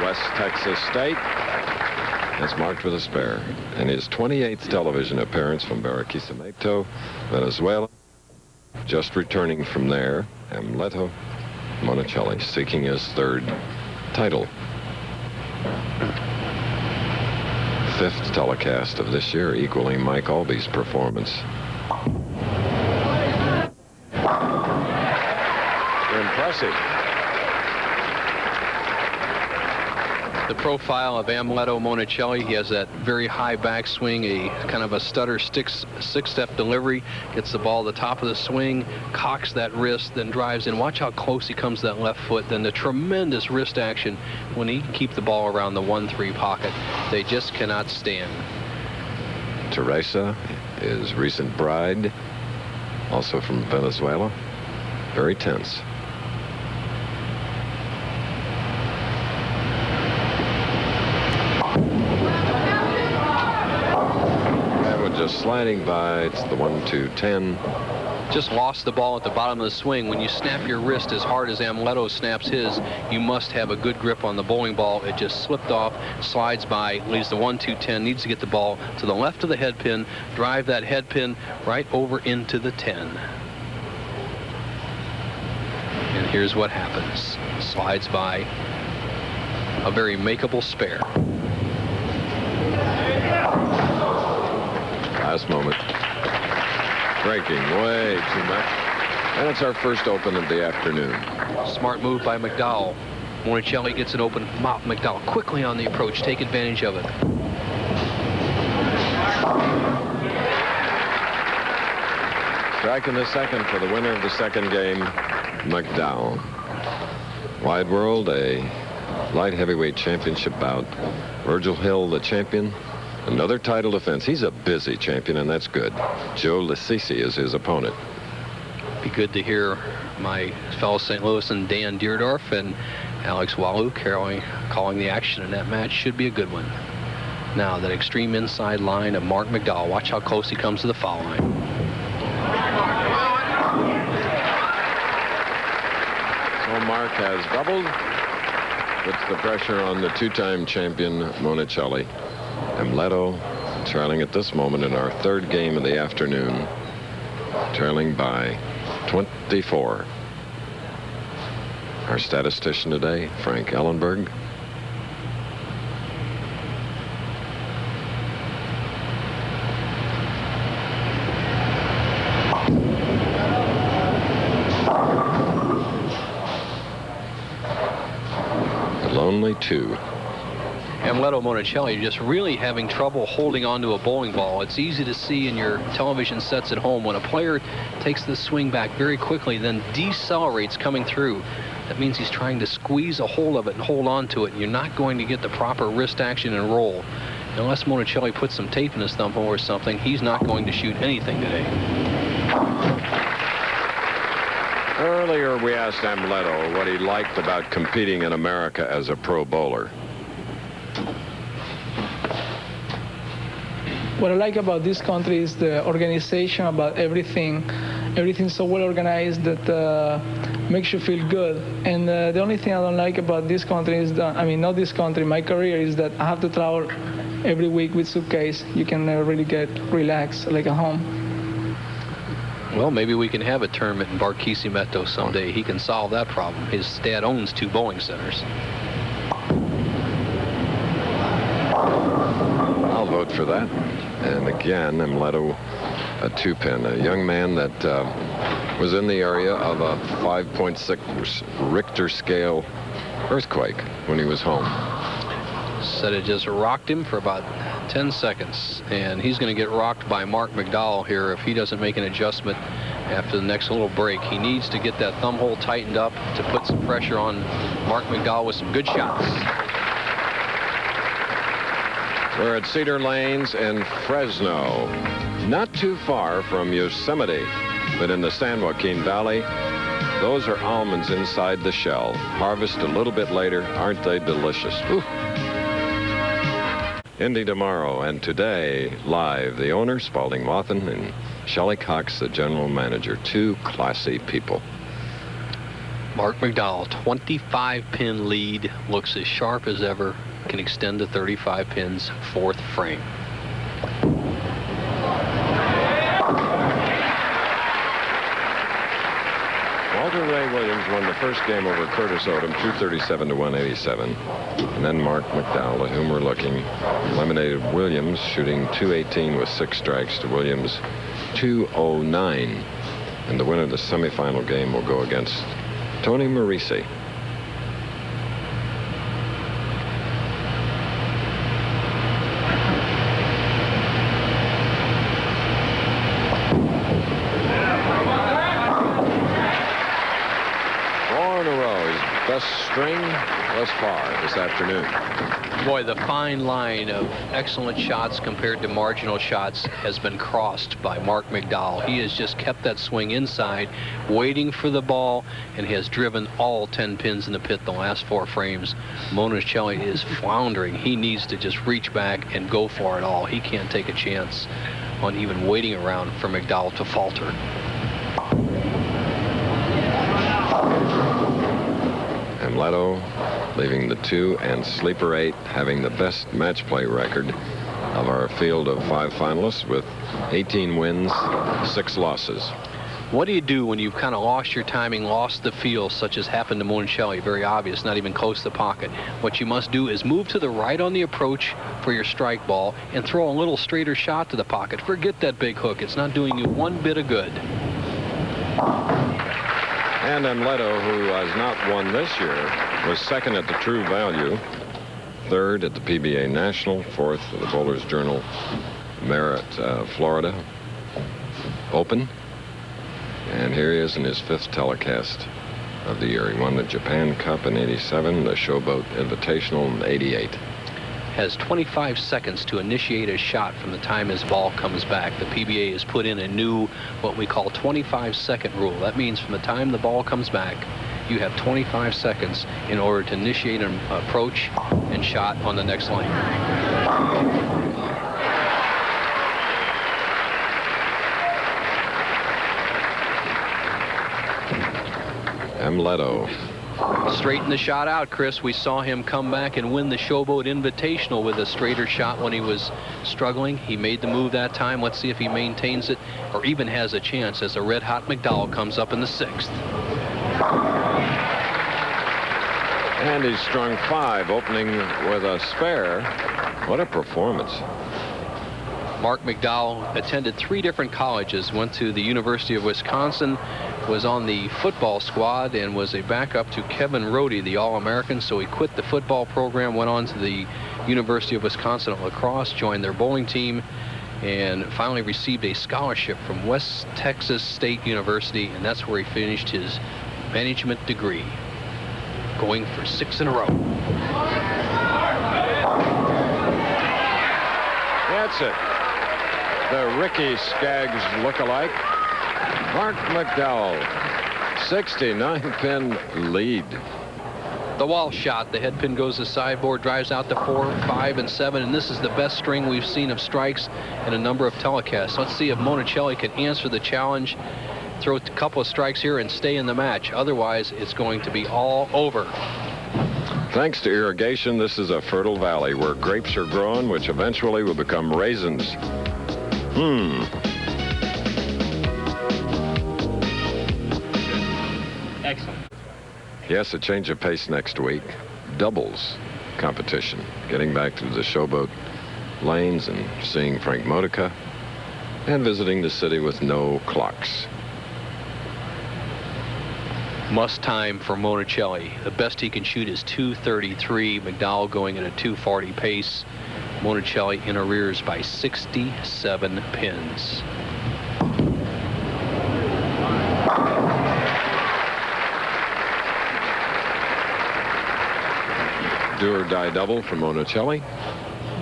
West Texas State is marked with a spare. And his 28th television appearance from Barranquilla, Venezuela. Just returning from there, Amleto Monacelli seeking his third title. 5th telecast of this year, equaling Mike Alby's performance. Impressive.
The profile of Amleto Monacelli, he has that very high backswing, a kind of a stutter six-step delivery, gets the ball at the top of the swing, cocks that wrist, then drives in. Watch how close he comes to that left foot, then the tremendous wrist action when he can keep the ball around the 1-3 pocket. They just cannot stand.
Teresa, his recent bride, also from Venezuela, very tense. Just sliding by, it's the 1-2-10.
Just lost the ball at the bottom of the swing. When you snap your wrist as hard as Amleto snaps his, you must have a good grip on the bowling ball. It just slipped off, slides by, leaves the 1-2-10, needs to get the ball to the left of the head pin, drive that head pin right over into the 10. And here's what happens. Slides by, a very makeable spare.
Last moment. Breaking way too much. And it's our first open of the afternoon.
Smart move by McDowell. Monacelli gets it open. McDowell quickly on the approach. Take advantage of it.
Striking the second for the winner of the second game, McDowell. Wide World, a light heavyweight championship bout. Virgil Hill, the champion. Another title defense. He's a busy champion, and that's good. Joe Lasisi is his opponent.
Be good to hear my fellow St. Louis and Dan Deerdorf and Alex Walu calling the action in that match. Should be a good one. Now, that extreme inside line of Marc McDowell. Watch how close he comes to the foul line.
So Marc has doubled. Puts the pressure on the two-time champion, Monacelli. Amleto trailing at this moment in our third game of the afternoon, trailing by 24. Our statistician today, Frank Ellenberg. A lonely 2.
Amleto Monacelli just really having trouble holding on to a bowling ball. It's easy to see in your television sets at home when a player takes the swing back very quickly, then decelerates coming through. That means he's trying to squeeze a hold of it and hold on to it. You're not going to get the proper wrist action and roll. Unless Monacelli puts some tape in his thumb or something, he's not going to shoot anything today.
Earlier, we asked Amleto what he liked about competing in America as a pro bowler.
What I like about this country is the organization, about everything. Everything's so well organized that makes you feel good. And the only thing I don't like about this country is that, I mean, not this country, my career, is that I have to travel every week with suitcase. You can never really get relaxed like at home.
Well, maybe we can have a tournament in Barquisimeto someday. He can solve that problem. His dad owns 2 bowling centers.
I'll vote for that. And again, Amleto, a 2-pin. A young man that was in the area of a 5.6 Richter scale earthquake when he was home.
Said it just rocked him for about 10 seconds. And he's going to get rocked by Marc McDowell here if he doesn't make an adjustment after the next little break. He needs to get that thumb hole tightened up to put some pressure on Marc McDowell with some good shots.
We're at Cedar Lanes in Fresno, not too far from Yosemite, but in the San Joaquin Valley. Those are almonds inside the shell. Harvest a little bit later. Aren't they delicious? Ooh. Indy tomorrow, and today, live, the owner, Spalding Wathen, and Shelley Cox, the general manager. 2 classy people.
Marc McDowell, 25-pin lead, looks as sharp as ever, can extend to 35 pins, 4th frame.
Walter Ray Williams won the first game over Curtis Odom, 237 to 187. And then Marc McDowell, at whom we're looking, eliminated Williams, shooting 218 with 6 strikes to Williams' 209. And the winner of the semifinal game will go against Tony Marrese. Best string thus far this afternoon.
Boy, the fine line of excellent shots compared to marginal shots has been crossed by Marc McDowell. He has just kept that swing inside, waiting for the ball, and has driven all 10 pins in the pit the last 4 frames. Monacelli is floundering. He needs to just reach back and go for it all. He can't take a chance on even waiting around for McDowell to falter.
Amleto leaving the 2 and sleeper 8, having the best match play record of our field of 5 finalists with 18 wins, 6 losses.
What do you do when you've kind of lost your timing, lost the feel, such as happened to Monacelli? Very obvious, not even close to the pocket. What you must do is move to the right on the approach for your strike ball and throw a little straighter shot to the pocket. Forget that big hook. It's not doing you one bit of good.
And Amleto, who has not won this year, was 2nd at the True Value, 3rd at the PBA National, 4th at the Bowlers Journal Merritt, Florida Open. And here he is in his 5th telecast of the year. He won the Japan Cup in '87, the Showboat Invitational in '88.
Has 25 seconds to initiate a shot from the time his ball comes back. The PBA has put in a new, what we call 25-second rule. That means from the time the ball comes back, you have 25 seconds in order to initiate an approach and shot on the next lane.
Amleto.
Straighten the shot out, Chris. We saw him come back and win the Showboat Invitational with a straighter shot when he was struggling. He made the move that time. Let's see if he maintains it or even has a chance as a red-hot McDowell comes up in the 6th.
And he's strung 5, opening with a spare. What a performance.
Marc McDowell attended 3 different colleges, went to the University of Wisconsin, was on the football squad, and was a backup to Kevin Rohde, the All-American. So he quit the football program, went on to the University of Wisconsin at lacrosse, joined their bowling team, and finally received a scholarship from West Texas State University, and that's where he finished his management degree, going for 6 in a row.
That's it. The Ricky Skaggs look-alike. Marc McDowell, 69-pin lead.
The wall shot, the head pin goes to sideboard, drives out to 4, 5, and 7, and this is the best string we've seen of strikes in a number of telecasts. Let's see if Monacelli can answer the challenge, throw a couple of strikes here, and stay in the match. Otherwise, it's going to be all over.
Thanks to irrigation, this is a fertile valley where grapes are grown, which eventually will become raisins.
Excellent.
Yes, a change of pace next week. Doubles competition. Getting back to the showboat lanes and seeing Frank Modica and visiting the city with no clocks.
Must time for Monacelli. The best he can shoot is 233. McDowell going at a 240 pace. Monacelli in arrears by 67 pins.
Do or die double for Monacelli.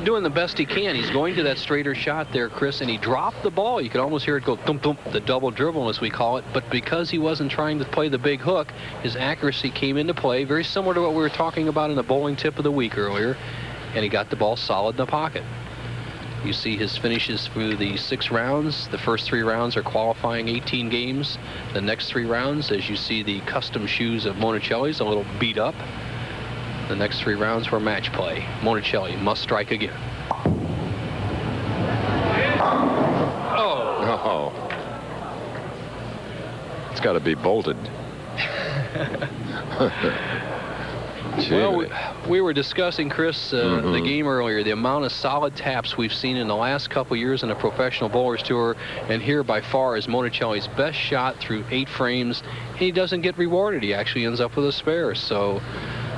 Doing the best he can. He's going to that straighter shot there, Chris, and he dropped the ball. You could almost hear it go thump thump, the double dribble as we call it. But because he wasn't trying to play the big hook, his accuracy came into play, very similar to what we were talking about in the bowling tip of the week earlier, and he got the ball solid in the pocket. You see his finishes through the 6 rounds. The first 3 rounds are qualifying 18 games. The next 3 rounds, as you see the custom shoes of Monacelli's, a little beat up. The next 3 rounds were match play. Monacelli must strike again.
Oh. It's got to be bolted.
Well, we were discussing, Chris, the game earlier, the amount of solid taps we've seen in the last couple years in the Professional Bowlers Tour, and here by far is Monacelli's best shot through 8 frames. He doesn't get rewarded. He actually ends up with a spare. So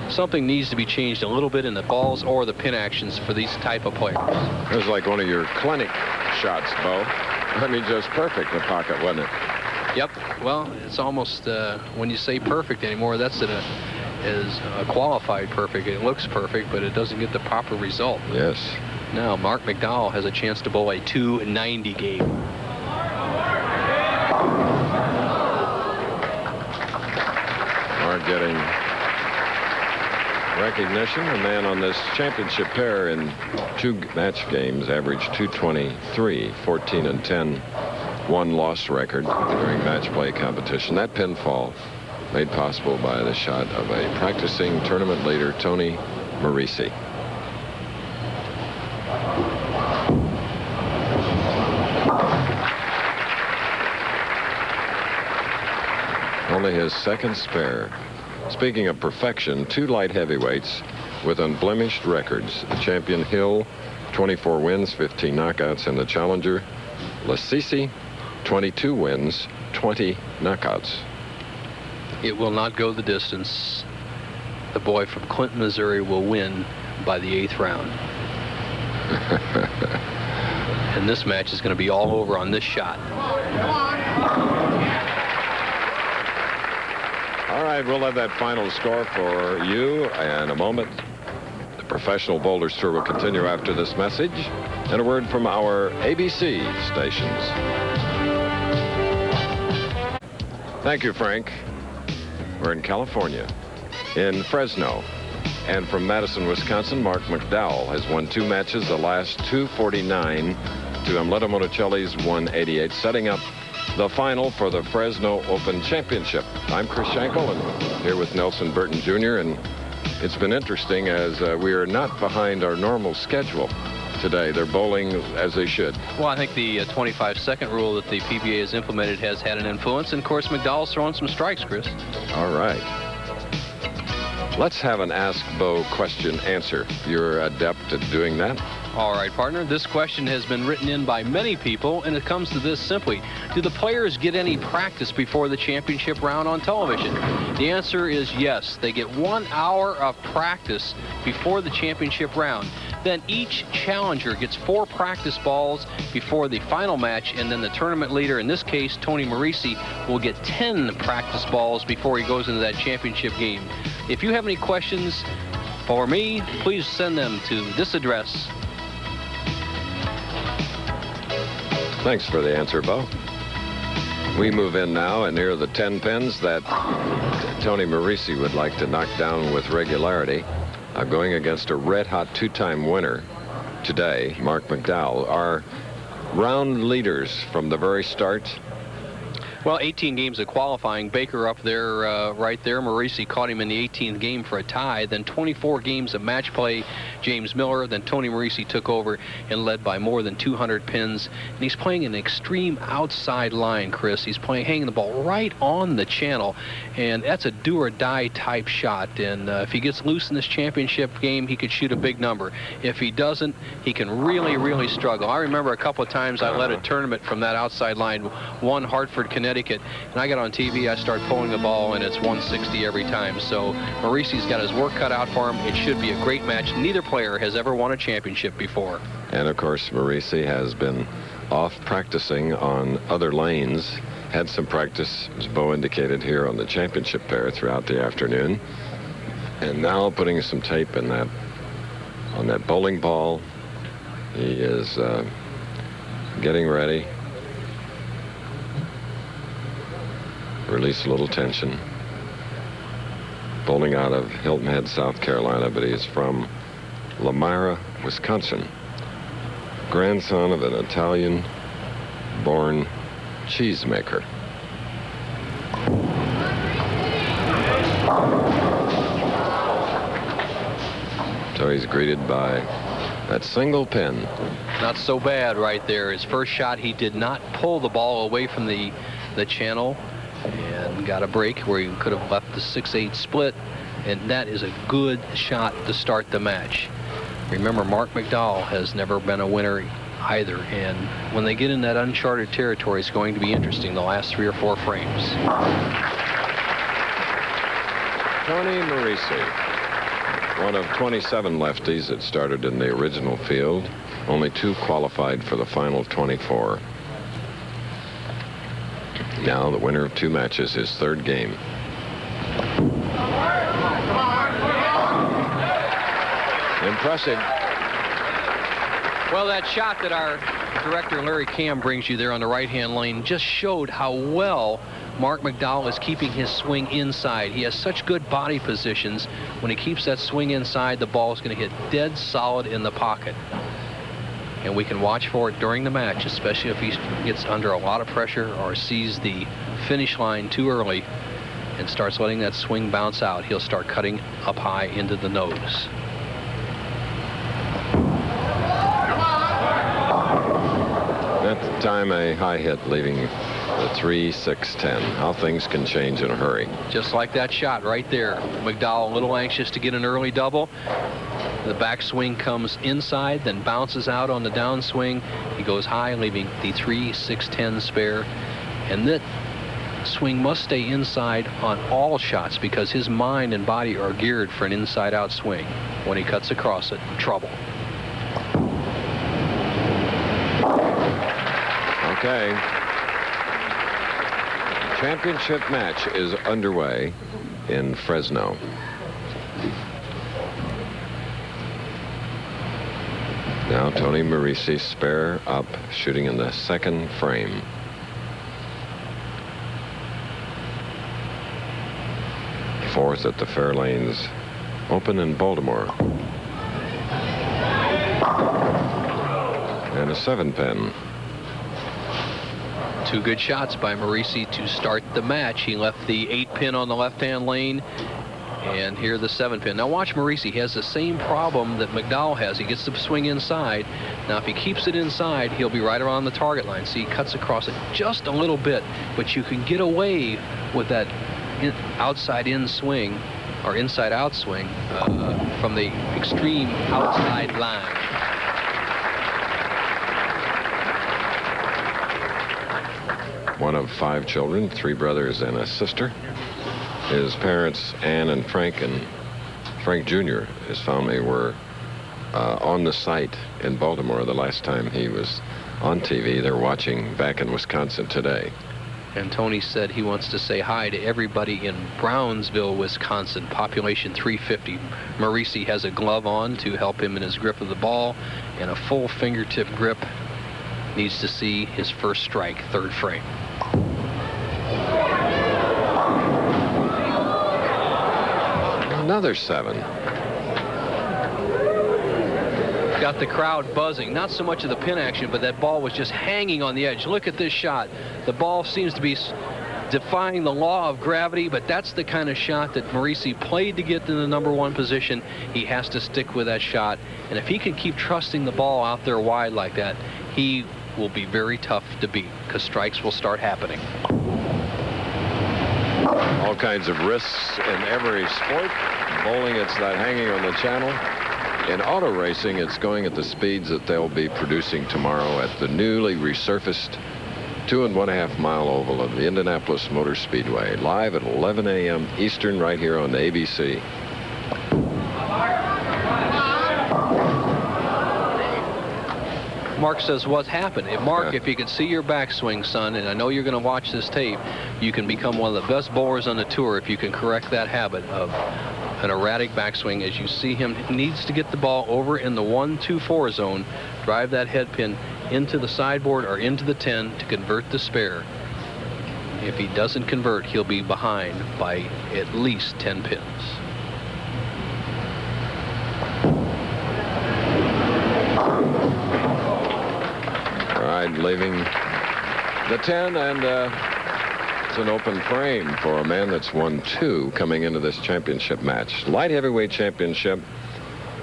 something needs to be changed a little bit in the balls or the pin actions for these type of players.
It was like one of your clinic shots, Bo. I mean, just perfect in the pocket, wasn't it?
Yep. Well, it's almost, when you say perfect anymore, that's is a qualified perfect. It looks perfect, but it doesn't get the proper result.
Yes.
Now, Marc McDowell has a chance to bowl a 290 game.
Marc getting recognition. A man on this championship pair in 2 match games averaged 223, 14 and 10, 1 loss record during match play competition. That pinfall made possible by the shot of a practicing tournament leader, Tony Marrese. Only his 2nd spare. Speaking of perfection, 2 light heavyweights with unblemished records. The champion Hill, 24 wins, 15 knockouts, and the challenger Lassisi, 22 wins, 20 knockouts.
It will not go the distance. The boy from Clinton, Missouri will win by the 8th round. And this match is going to be all over on this shot.
All right, we'll have that final score for you in a moment. The Professional Bowlers Tour will continue after this message and a word from our ABC stations. Thank you, Frank. We're in California, in Fresno. And from Madison, Wisconsin, Marc McDowell has won 2 matches, the last 249 to Amleto Monacelli's 188, setting up the final for the Fresno Open Championship. I'm Chris Schenkel, and here with Nelson Burton Jr., and it's been interesting as we are not behind our normal schedule today. They're bowling as they should.
Well, I think the 25-second rule that the PBA has implemented has had an influence, and of course McDowell's throwing some strikes, Chris.
All right. Let's have an Ask Bo question answer. You're adept at doing that.
All right, partner. This question has been written in by many people, and it comes to this simply. Do the players get any practice before the championship round on television? The answer is yes. They get 1 hour of practice before the championship round. Then each challenger gets 4 practice balls before the final match, and then the tournament leader, in this case, Tony Marrese, will get 10 practice balls before he goes into that championship game. If you have any questions for me, please send them to this address.
Thanks for the answer, Bo. We move in now and near the 10 pins that Tony Marrese would like to knock down with regularity. Going against a red-hot 2-time winner today, Marc McDowell. Our round leaders from the very start.
Well, 18 games of qualifying. Baker up there, right there. Marrese caught him in the 18th game for a tie. Then 24 games of match play. James Miller. Then Tony Marrese took over and led by more than 200 pins. And he's playing an extreme outside line, Chris. He's hanging the ball right on the channel. And that's a do-or-die type shot. And if he gets loose in this championship game, he could shoot a big number. If he doesn't, he can really, really struggle. I remember a couple of times I led a tournament from that outside line, one Hartford, Connecticut, and I got on TV, I start pulling the ball, and it's 160 every time. So Marrese's got his work cut out for him. It should be a great match. Neither player has ever won a championship before.
And of course, Marrese has been off practicing on other lanes. Had some practice, as Bo indicated, here on the championship pair throughout the afternoon. And now putting some tape in that on that bowling ball. He is getting ready. Release a little tension. Bowling out of Hilton Head, South Carolina, but he is from Lamira, Wisconsin. Grandson of an Italian-born cheesemaker. So he's greeted by that single pin.
Not so bad right there. His first shot, he did not pull the ball away from the channel and got a break where he could have left the 6-8 split, and that is a good shot to start the match. Remember, Marc McDowell has never been a winner either, and when they get in that uncharted territory, it's going to be interesting the last 3 or 4 frames.
Tony Marrese, one of 27 lefties that started in the original field. Only 2 qualified for the final 24. Now the winner of 2 matches, his 3rd game. Impressive.
Well, that shot that our director Larry Cam brings you there on the right-hand lane just showed how well Marc McDowell is keeping his swing inside. He has such good body positions. When he keeps that swing inside, the ball is going to hit dead solid in the pocket. And we can watch for it during the match, especially if he gets under a lot of pressure or sees the finish line too early and starts letting that swing bounce out. He'll start cutting up high into the nose.
At the time, a high hit, leaving the 3-6-10. How things can change in a hurry.
Just like that shot right there. McDowell a little anxious to get an early double. The backswing comes inside, then bounces out on the downswing. He goes high, leaving the 3-6-10 spare. And that swing must stay inside on all shots because his mind and body are geared for an inside-out swing. When he cuts across it, trouble.
Okay. Championship match is underway in Fresno. Now Tony Marrese spare up, shooting in the 2nd frame. Fourth at the Fairlanes Open in Baltimore. And a 7-pin.
2 good shots by Marrese to start the match. He left the 8-pin on the left-hand lane, and here the 7-pin. Now watch Marrese. He has the same problem that McDowell has. He gets the swing inside. Now if he keeps it inside, he'll be right around the target line. See, he cuts across it just a little bit, but you can get away with that outside-in swing or inside-out swing from the extreme outside line.
One of 5 children, 3 brothers and a sister. His parents, Ann and Frank Jr., his family were on the site in Baltimore the last time he was on TV. They're watching back in Wisconsin today.
And Tony said he wants to say hi to everybody in Brownsville, Wisconsin, population 350. Marrese has a glove on to help him in his grip of the ball, and a full fingertip grip. Needs to see his first strike, 3rd frame.
Another 7.
Got the crowd buzzing. Not so much of the pin action, but that ball was just hanging on the edge. Look at this shot. The ball seems to be defying the law of gravity, but that's the kind of shot that Marrese played to get to the #1 position. He has to stick with that shot, and if he can keep trusting the ball out there wide like that, he will be very tough to beat, because strikes will start happening.
All kinds of risks in every sport. Bowling, it's that hanging on the channel. In auto racing, it's going at the speeds that they'll be producing tomorrow at the newly resurfaced 2.5 mile oval of the Indianapolis Motor Speedway, live at 11 a.m. Eastern, right here on the ABC.
Mark says, what happened? Mark, if you can see your backswing, son, and I know you're going to watch this tape, you can become one of the best bowlers on the tour if you can correct that habit of an erratic backswing. As you see him, needs to get the ball over in the 1-2-4 zone, drive that head pin into the sideboard or into the 10 to convert the spare. If he doesn't convert, he'll be behind by at least 10 pins.
All right, leaving the 10, and it's an open frame for a man that's won 2 coming into this championship match. Light heavyweight championship.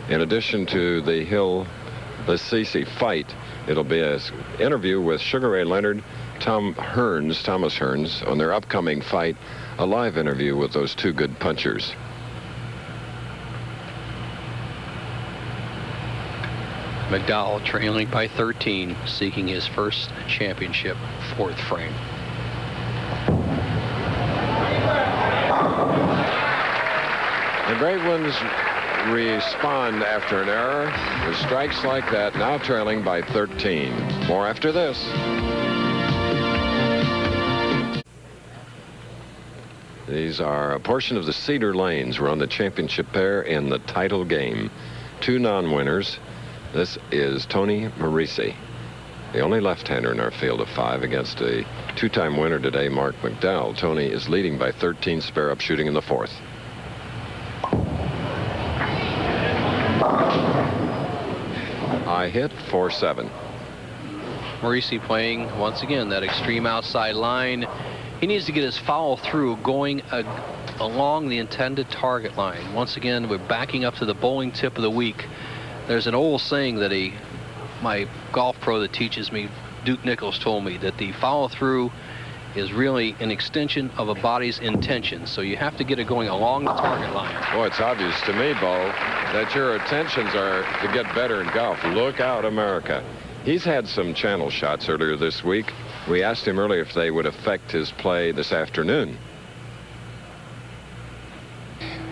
In addition to the Hill-Lassisi fight, it'll be an interview with Sugar Ray Leonard, Thomas Hearns, on their upcoming fight, a live interview with those 2 good punchers.
McDowell trailing by 13, seeking his first championship, 4th frame.
The great ones respond after an error with strikes like that, now trailing by 13. More after this. These are a portion of the Cedar Lanes. We're on the championship pair in the title game. 2 non-winners. This is Tony Marrese, the only left-hander in our field of 5, against a 2-time winner today, Marc McDowell. Tony is leading by 13, spare up shooting in the 4th. High hit, 4-7.
Marrese playing, once again, that extreme outside line. He needs to get his follow through going along the intended target line. Once again, we're backing up to the bowling tip of the week. There's an old saying that my golf pro that teaches me, Duke Nichols, told me that the follow through is really an extension of a body's intention. So you have to get it going along the target line.
Boy, it's obvious to me, Bo, that your intentions are to get better in golf. Look out, America. He's had some channel shots earlier this week. We asked him earlier if they would affect his play this afternoon.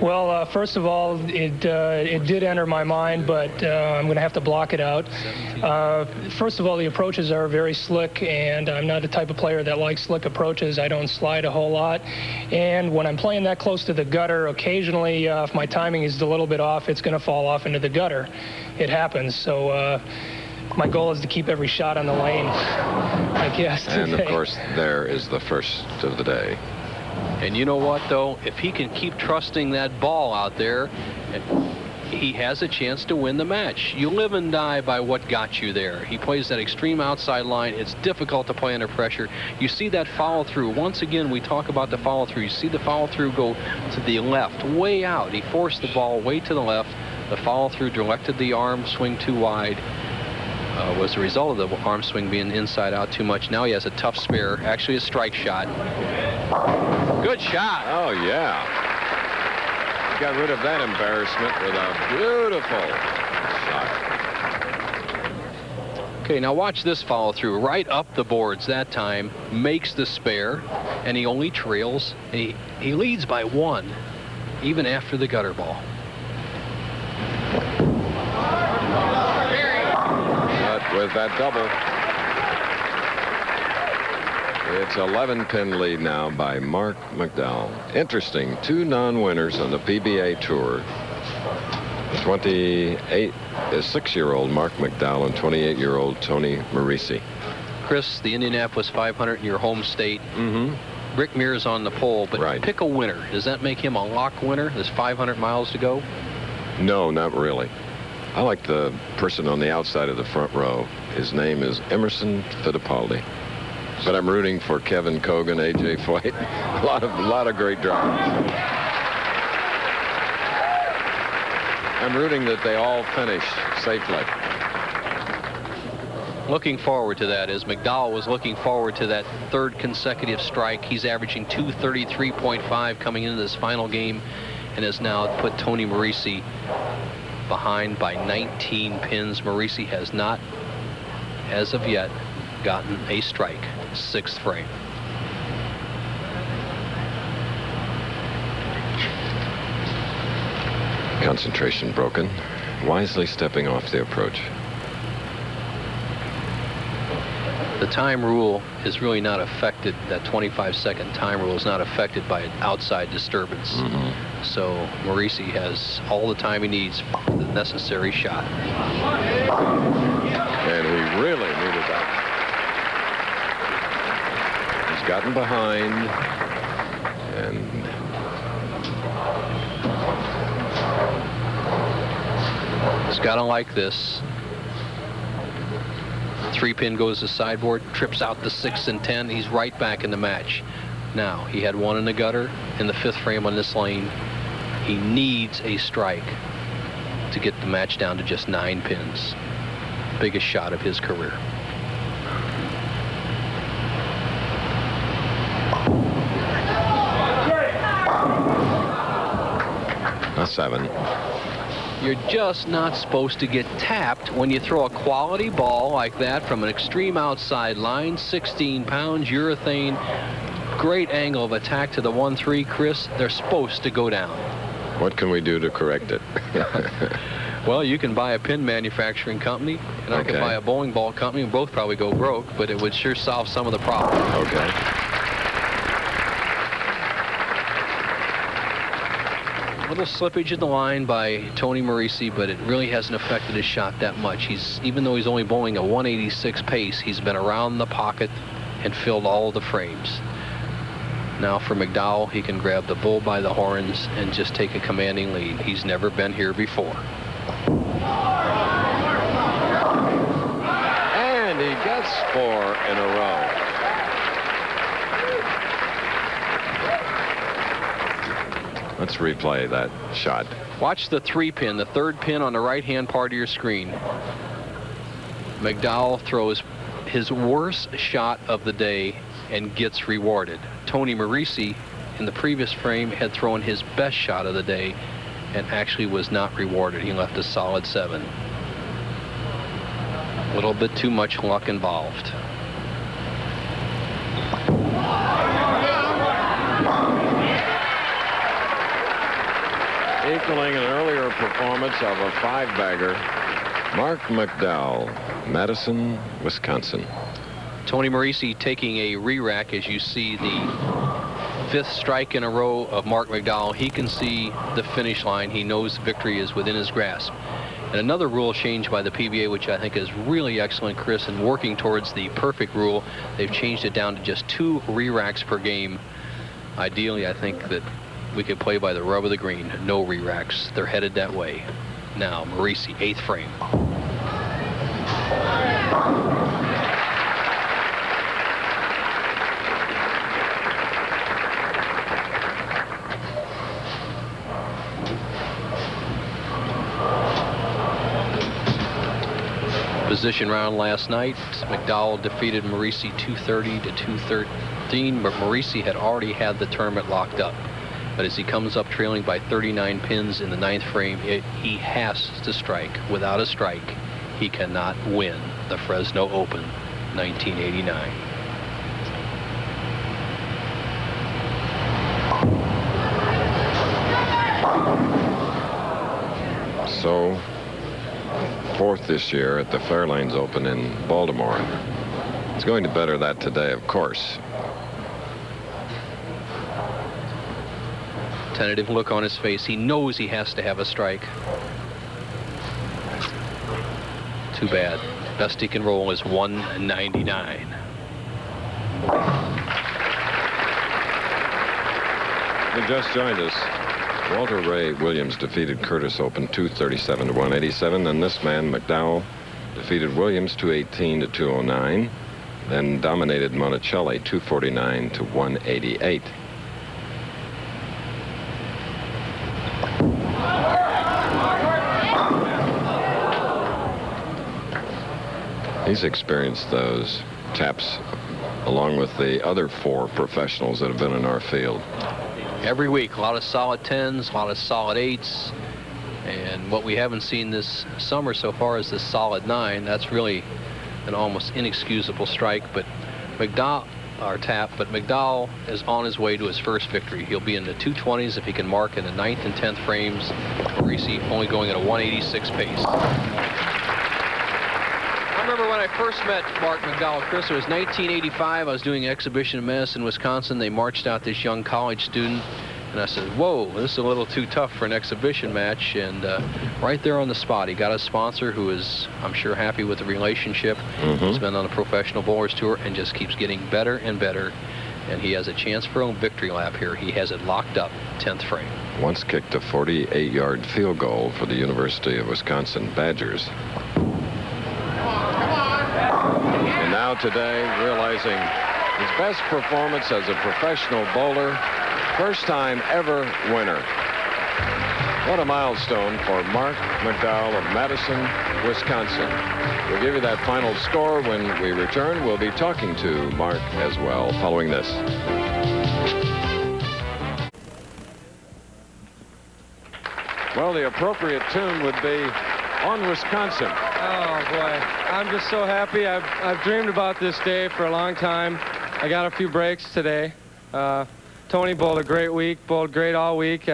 Well, first of all, it did enter my mind, but I'm going to have to block it out. First of all, the approaches are very slick, and I'm not the type of player that likes slick approaches. I don't slide a whole lot. And when I'm playing that close to the gutter, occasionally, if my timing is a little bit off, it's going to fall off into the gutter. It happens. So my goal is to keep every shot on the lane, I guess.
And, of course, there is the first of the day.
And you know what, though? If he can keep trusting that ball out there, he has a chance to win the match. You live and die by what got you there. He plays that extreme outside line. It's difficult to play under pressure. You see that follow-through. Once again, we talk about the follow-through. You see the follow-through go to the left, way out. He forced the ball way to the left. The follow-through directed the arm swing too wide. Was the result of the arm swing being inside out too much. Now he has a tough spare, actually a strike shot. Good shot.
Oh, yeah. Got rid of that embarrassment with a beautiful shot.
Okay, now watch this follow through. Right up the boards that time, makes the spare, and he only trails. He leads by 1, even after the gutter ball.
With that double, it's 11-pin lead now by Marc McDowell. Interesting, 2 non-winners on the PBA Tour. 6-year-old Marc McDowell and 28-year-old Tony Marrese.
Chris, the Indianapolis 500 in your home state.
Mm-hmm.
Rick Mears on the pole, but
right.
Pick a winner. Does that make him a lock winner? There's 500 miles to go?
No, not really. I like the person on the outside of the front row. His name is Emerson Fittipaldi. But I'm rooting for Kevin Kogan, A.J. Foyt. A lot of great drivers. I'm rooting that they all finish safely.
Looking forward to that, as McDowell was looking forward to that third consecutive strike. He's averaging 233.5 coming into this final game, and has now put Tony Marrese behind by 19 pins. Marrese has not, as of yet, gotten a strike. 6th frame.
Concentration broken. Wisely stepping off the approach.
The time rule is really not affected. That 25-second time rule is not affected by an outside disturbance. So Marrese has all the time he needs for the necessary shot.
And he really needed that. He's gotten behind, and
he's got to like this. 3-pin goes to sideboard, trips out the 6 and 10. He's right back in the match. Now, he had 1 in the gutter in the 5th frame on this lane. He needs a strike to get the match down to just 9 pins. Biggest shot of his career.
a 7.
You're just not supposed to get tapped when you throw a quality ball like that from an extreme outside line. 16 pounds, urethane, great angle of attack to the 1-3, Chris. They're supposed to go down.
What can we do to correct it?
Well, you can buy a pin manufacturing company, and I can buy a bowling ball company, and both probably go broke, but it would sure solve some of the problems.
Okay.
Little slippage in the line by Tony Marrese, but it really hasn't affected his shot that much. Even though he's only bowling a 186 pace, he's been around the pocket and filled all the frames. Now for McDowell, he can grab the bull by the horns and just take a commanding lead. He's never been here before.
And he gets 4 in a row. Let's replay that shot.
Watch the 3-pin, the 3rd pin on the right-hand part of your screen. McDowell throws his worst shot of the day and gets rewarded. Tony Marrese, in the previous frame, had thrown his best shot of the day and actually was not rewarded. He left a solid 7. A little bit too much luck involved.
Equaling an earlier performance of a 5-bagger, Marc McDowell, Madison, Wisconsin.
Tony Marrese taking a re-rack. As you see the 5th strike in a row of Marc McDowell, he can see the finish line. He knows victory is within his grasp. And another rule change by the PBA, which I think is really excellent, Chris, in working towards the perfect rule. They've changed it down to just 2 re-racks per game. Ideally, I think that we could play by the rub of the green. No re-racks. They're headed that way. Now, Marrese, 8th frame. Position round last night. McDowell defeated Marrese 230 to 213, but Marrese had already had the tournament locked up. But as he comes up trailing by 39 pins in the 9th frame, he has to strike. Without a strike, he cannot win the Fresno Open 1989.
So, 4th this year at the Fairlanes Open in Baltimore. He's going to better that today, of course.
Tentative look on his face. He knows he has to have a strike. Too bad. Best he can roll is 199.
Who just joined us. Walter Ray Williams defeated Curtis Open 237 to 187. And this man, McDowell, defeated Williams 218 to 209. then dominated Monacelli 249 to 188. He's experienced those taps along with the other 4 professionals that have been in our field.
Every week, a lot of solid 10s, a lot of solid 8s. And what we haven't seen this summer so far is this solid 9. That's really an almost inexcusable strike. But McDowell, our tap, but McDowell is on his way to his first victory. He'll be in the 220s if he can mark in the 9th and 10th frames, where he's only going at a 186 pace. I remember when I first met Marc McDowell, Chris, it was 1985. I was doing an exhibition in Madison, Wisconsin. They marched out this young college student, and I said, whoa, this is a little too tough for an exhibition match. And right there on the spot, he got a sponsor who is, I'm sure, happy with the relationship. He's been on the Professional Bowlers Tour and just keeps getting better and better. And he has a chance for a victory lap here. He has it locked up, 10th frame.
Once kicked a 48-yard field goal for the University of Wisconsin Badgers. And now today, realizing his best performance as a professional bowler, first time ever winner. What a milestone for Marc McDowell of Madison, Wisconsin. We'll give you that final score when we return. We'll be talking to Marc as well following this. Well, the appropriate tune would be On Wisconsin.
Oh, boy. I'm just so happy. I've dreamed about this day for a long time. I got a few breaks today. Tony bowled a great week, bowled great all week,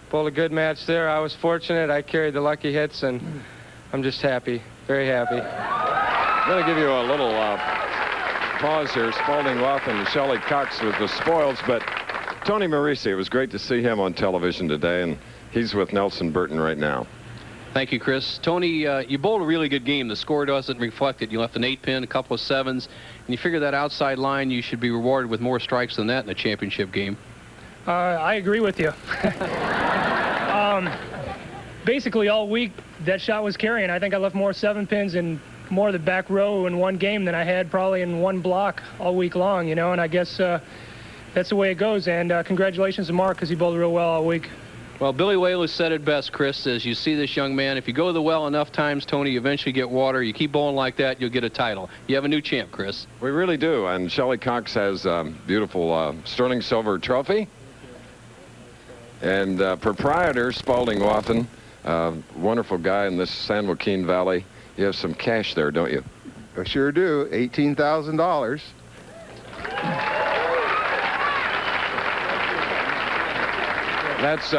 bowled a good match there. I was fortunate. I carried the lucky hits, and I'm just happy, very happy.
I'm going to give you a little pause here. Spalding Roth and Shelley Cox with the spoils, but Tony Marrese, it was great to see him on television today, and he's with Nelson Burton right now.
Thank you, Chris. Tony, you bowled a really good game. The score doesn't reflect it. You left an 8-pin, a couple of 7s, and you figure that outside line, you should be rewarded with more strikes than that in a championship game.
I agree with you. Basically, all week, that shot was carrying. I think I left more 7-pins and more of the back row in one game than I had probably in one block all week long, you know, and I guess that's the way it goes. And congratulations to Marc, because he bowled real well all week.
Well, Billy Whaley said it best, Chris, as you see this young man. If you go to the well enough times, Tony, you eventually get water. You keep bowling like that, you'll get a title. You have a new champ, Chris.
We really do, and Shelley Cox has a beautiful sterling silver trophy. And proprietor Spalding Wathen, wonderful guy in this San Joaquin Valley. You have some cash there, don't you?
I sure do. $18,000.
That's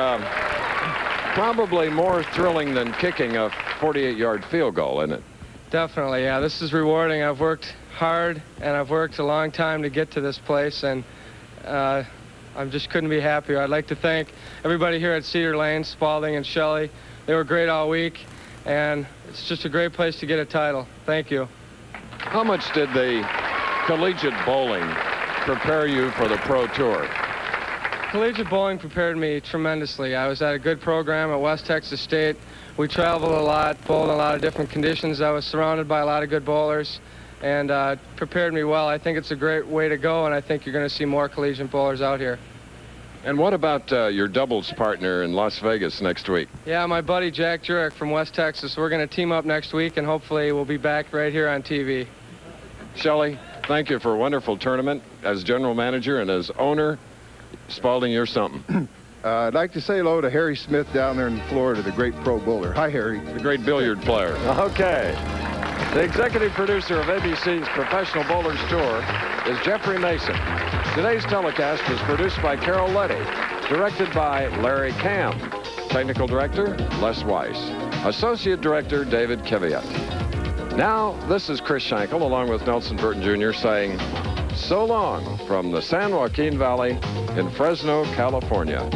probably more thrilling than kicking a 48-yard field goal, isn't it?
Definitely, yeah. This is rewarding. I've worked hard, and I've worked a long time to get to this place, and I just couldn't be happier. I'd like to thank everybody here at Cedar Lane, Spalding and Shelley. They were great all week, and it's just a great place to get a title. Thank you.
How much did the collegiate bowling prepare you for the Pro Tour?
Collegiate bowling prepared me tremendously. I was at a good program at West Texas State. We traveled a lot, bowled in a lot of different conditions. I was surrounded by a lot of good bowlers, and prepared me well. I think it's a great way to go, and I think you're going to see more collegiate bowlers out here.
And what about your doubles partner in Las Vegas next week?
Yeah, my buddy Jack Jurek from West Texas. We're going to team up next week, and hopefully we'll be back right here on TV.
Shelley, thank you for a wonderful tournament. As general manager and as owner, Spalding, you're something.
I'd like to say hello to Harry Smith down there in Florida, the great pro bowler. Hi, Harry.
The great billiard player. Okay. The executive producer of ABC's Professional Bowlers Tour is Jeffrey Mason. Today's telecast was produced by Carol Letty, directed by Larry Camp, technical director Les Weiss, associate director David Kiviat. Now, this is Chris Schenkel along with Nelson Burton Jr. saying so long from the San Joaquin Valley in Fresno, California.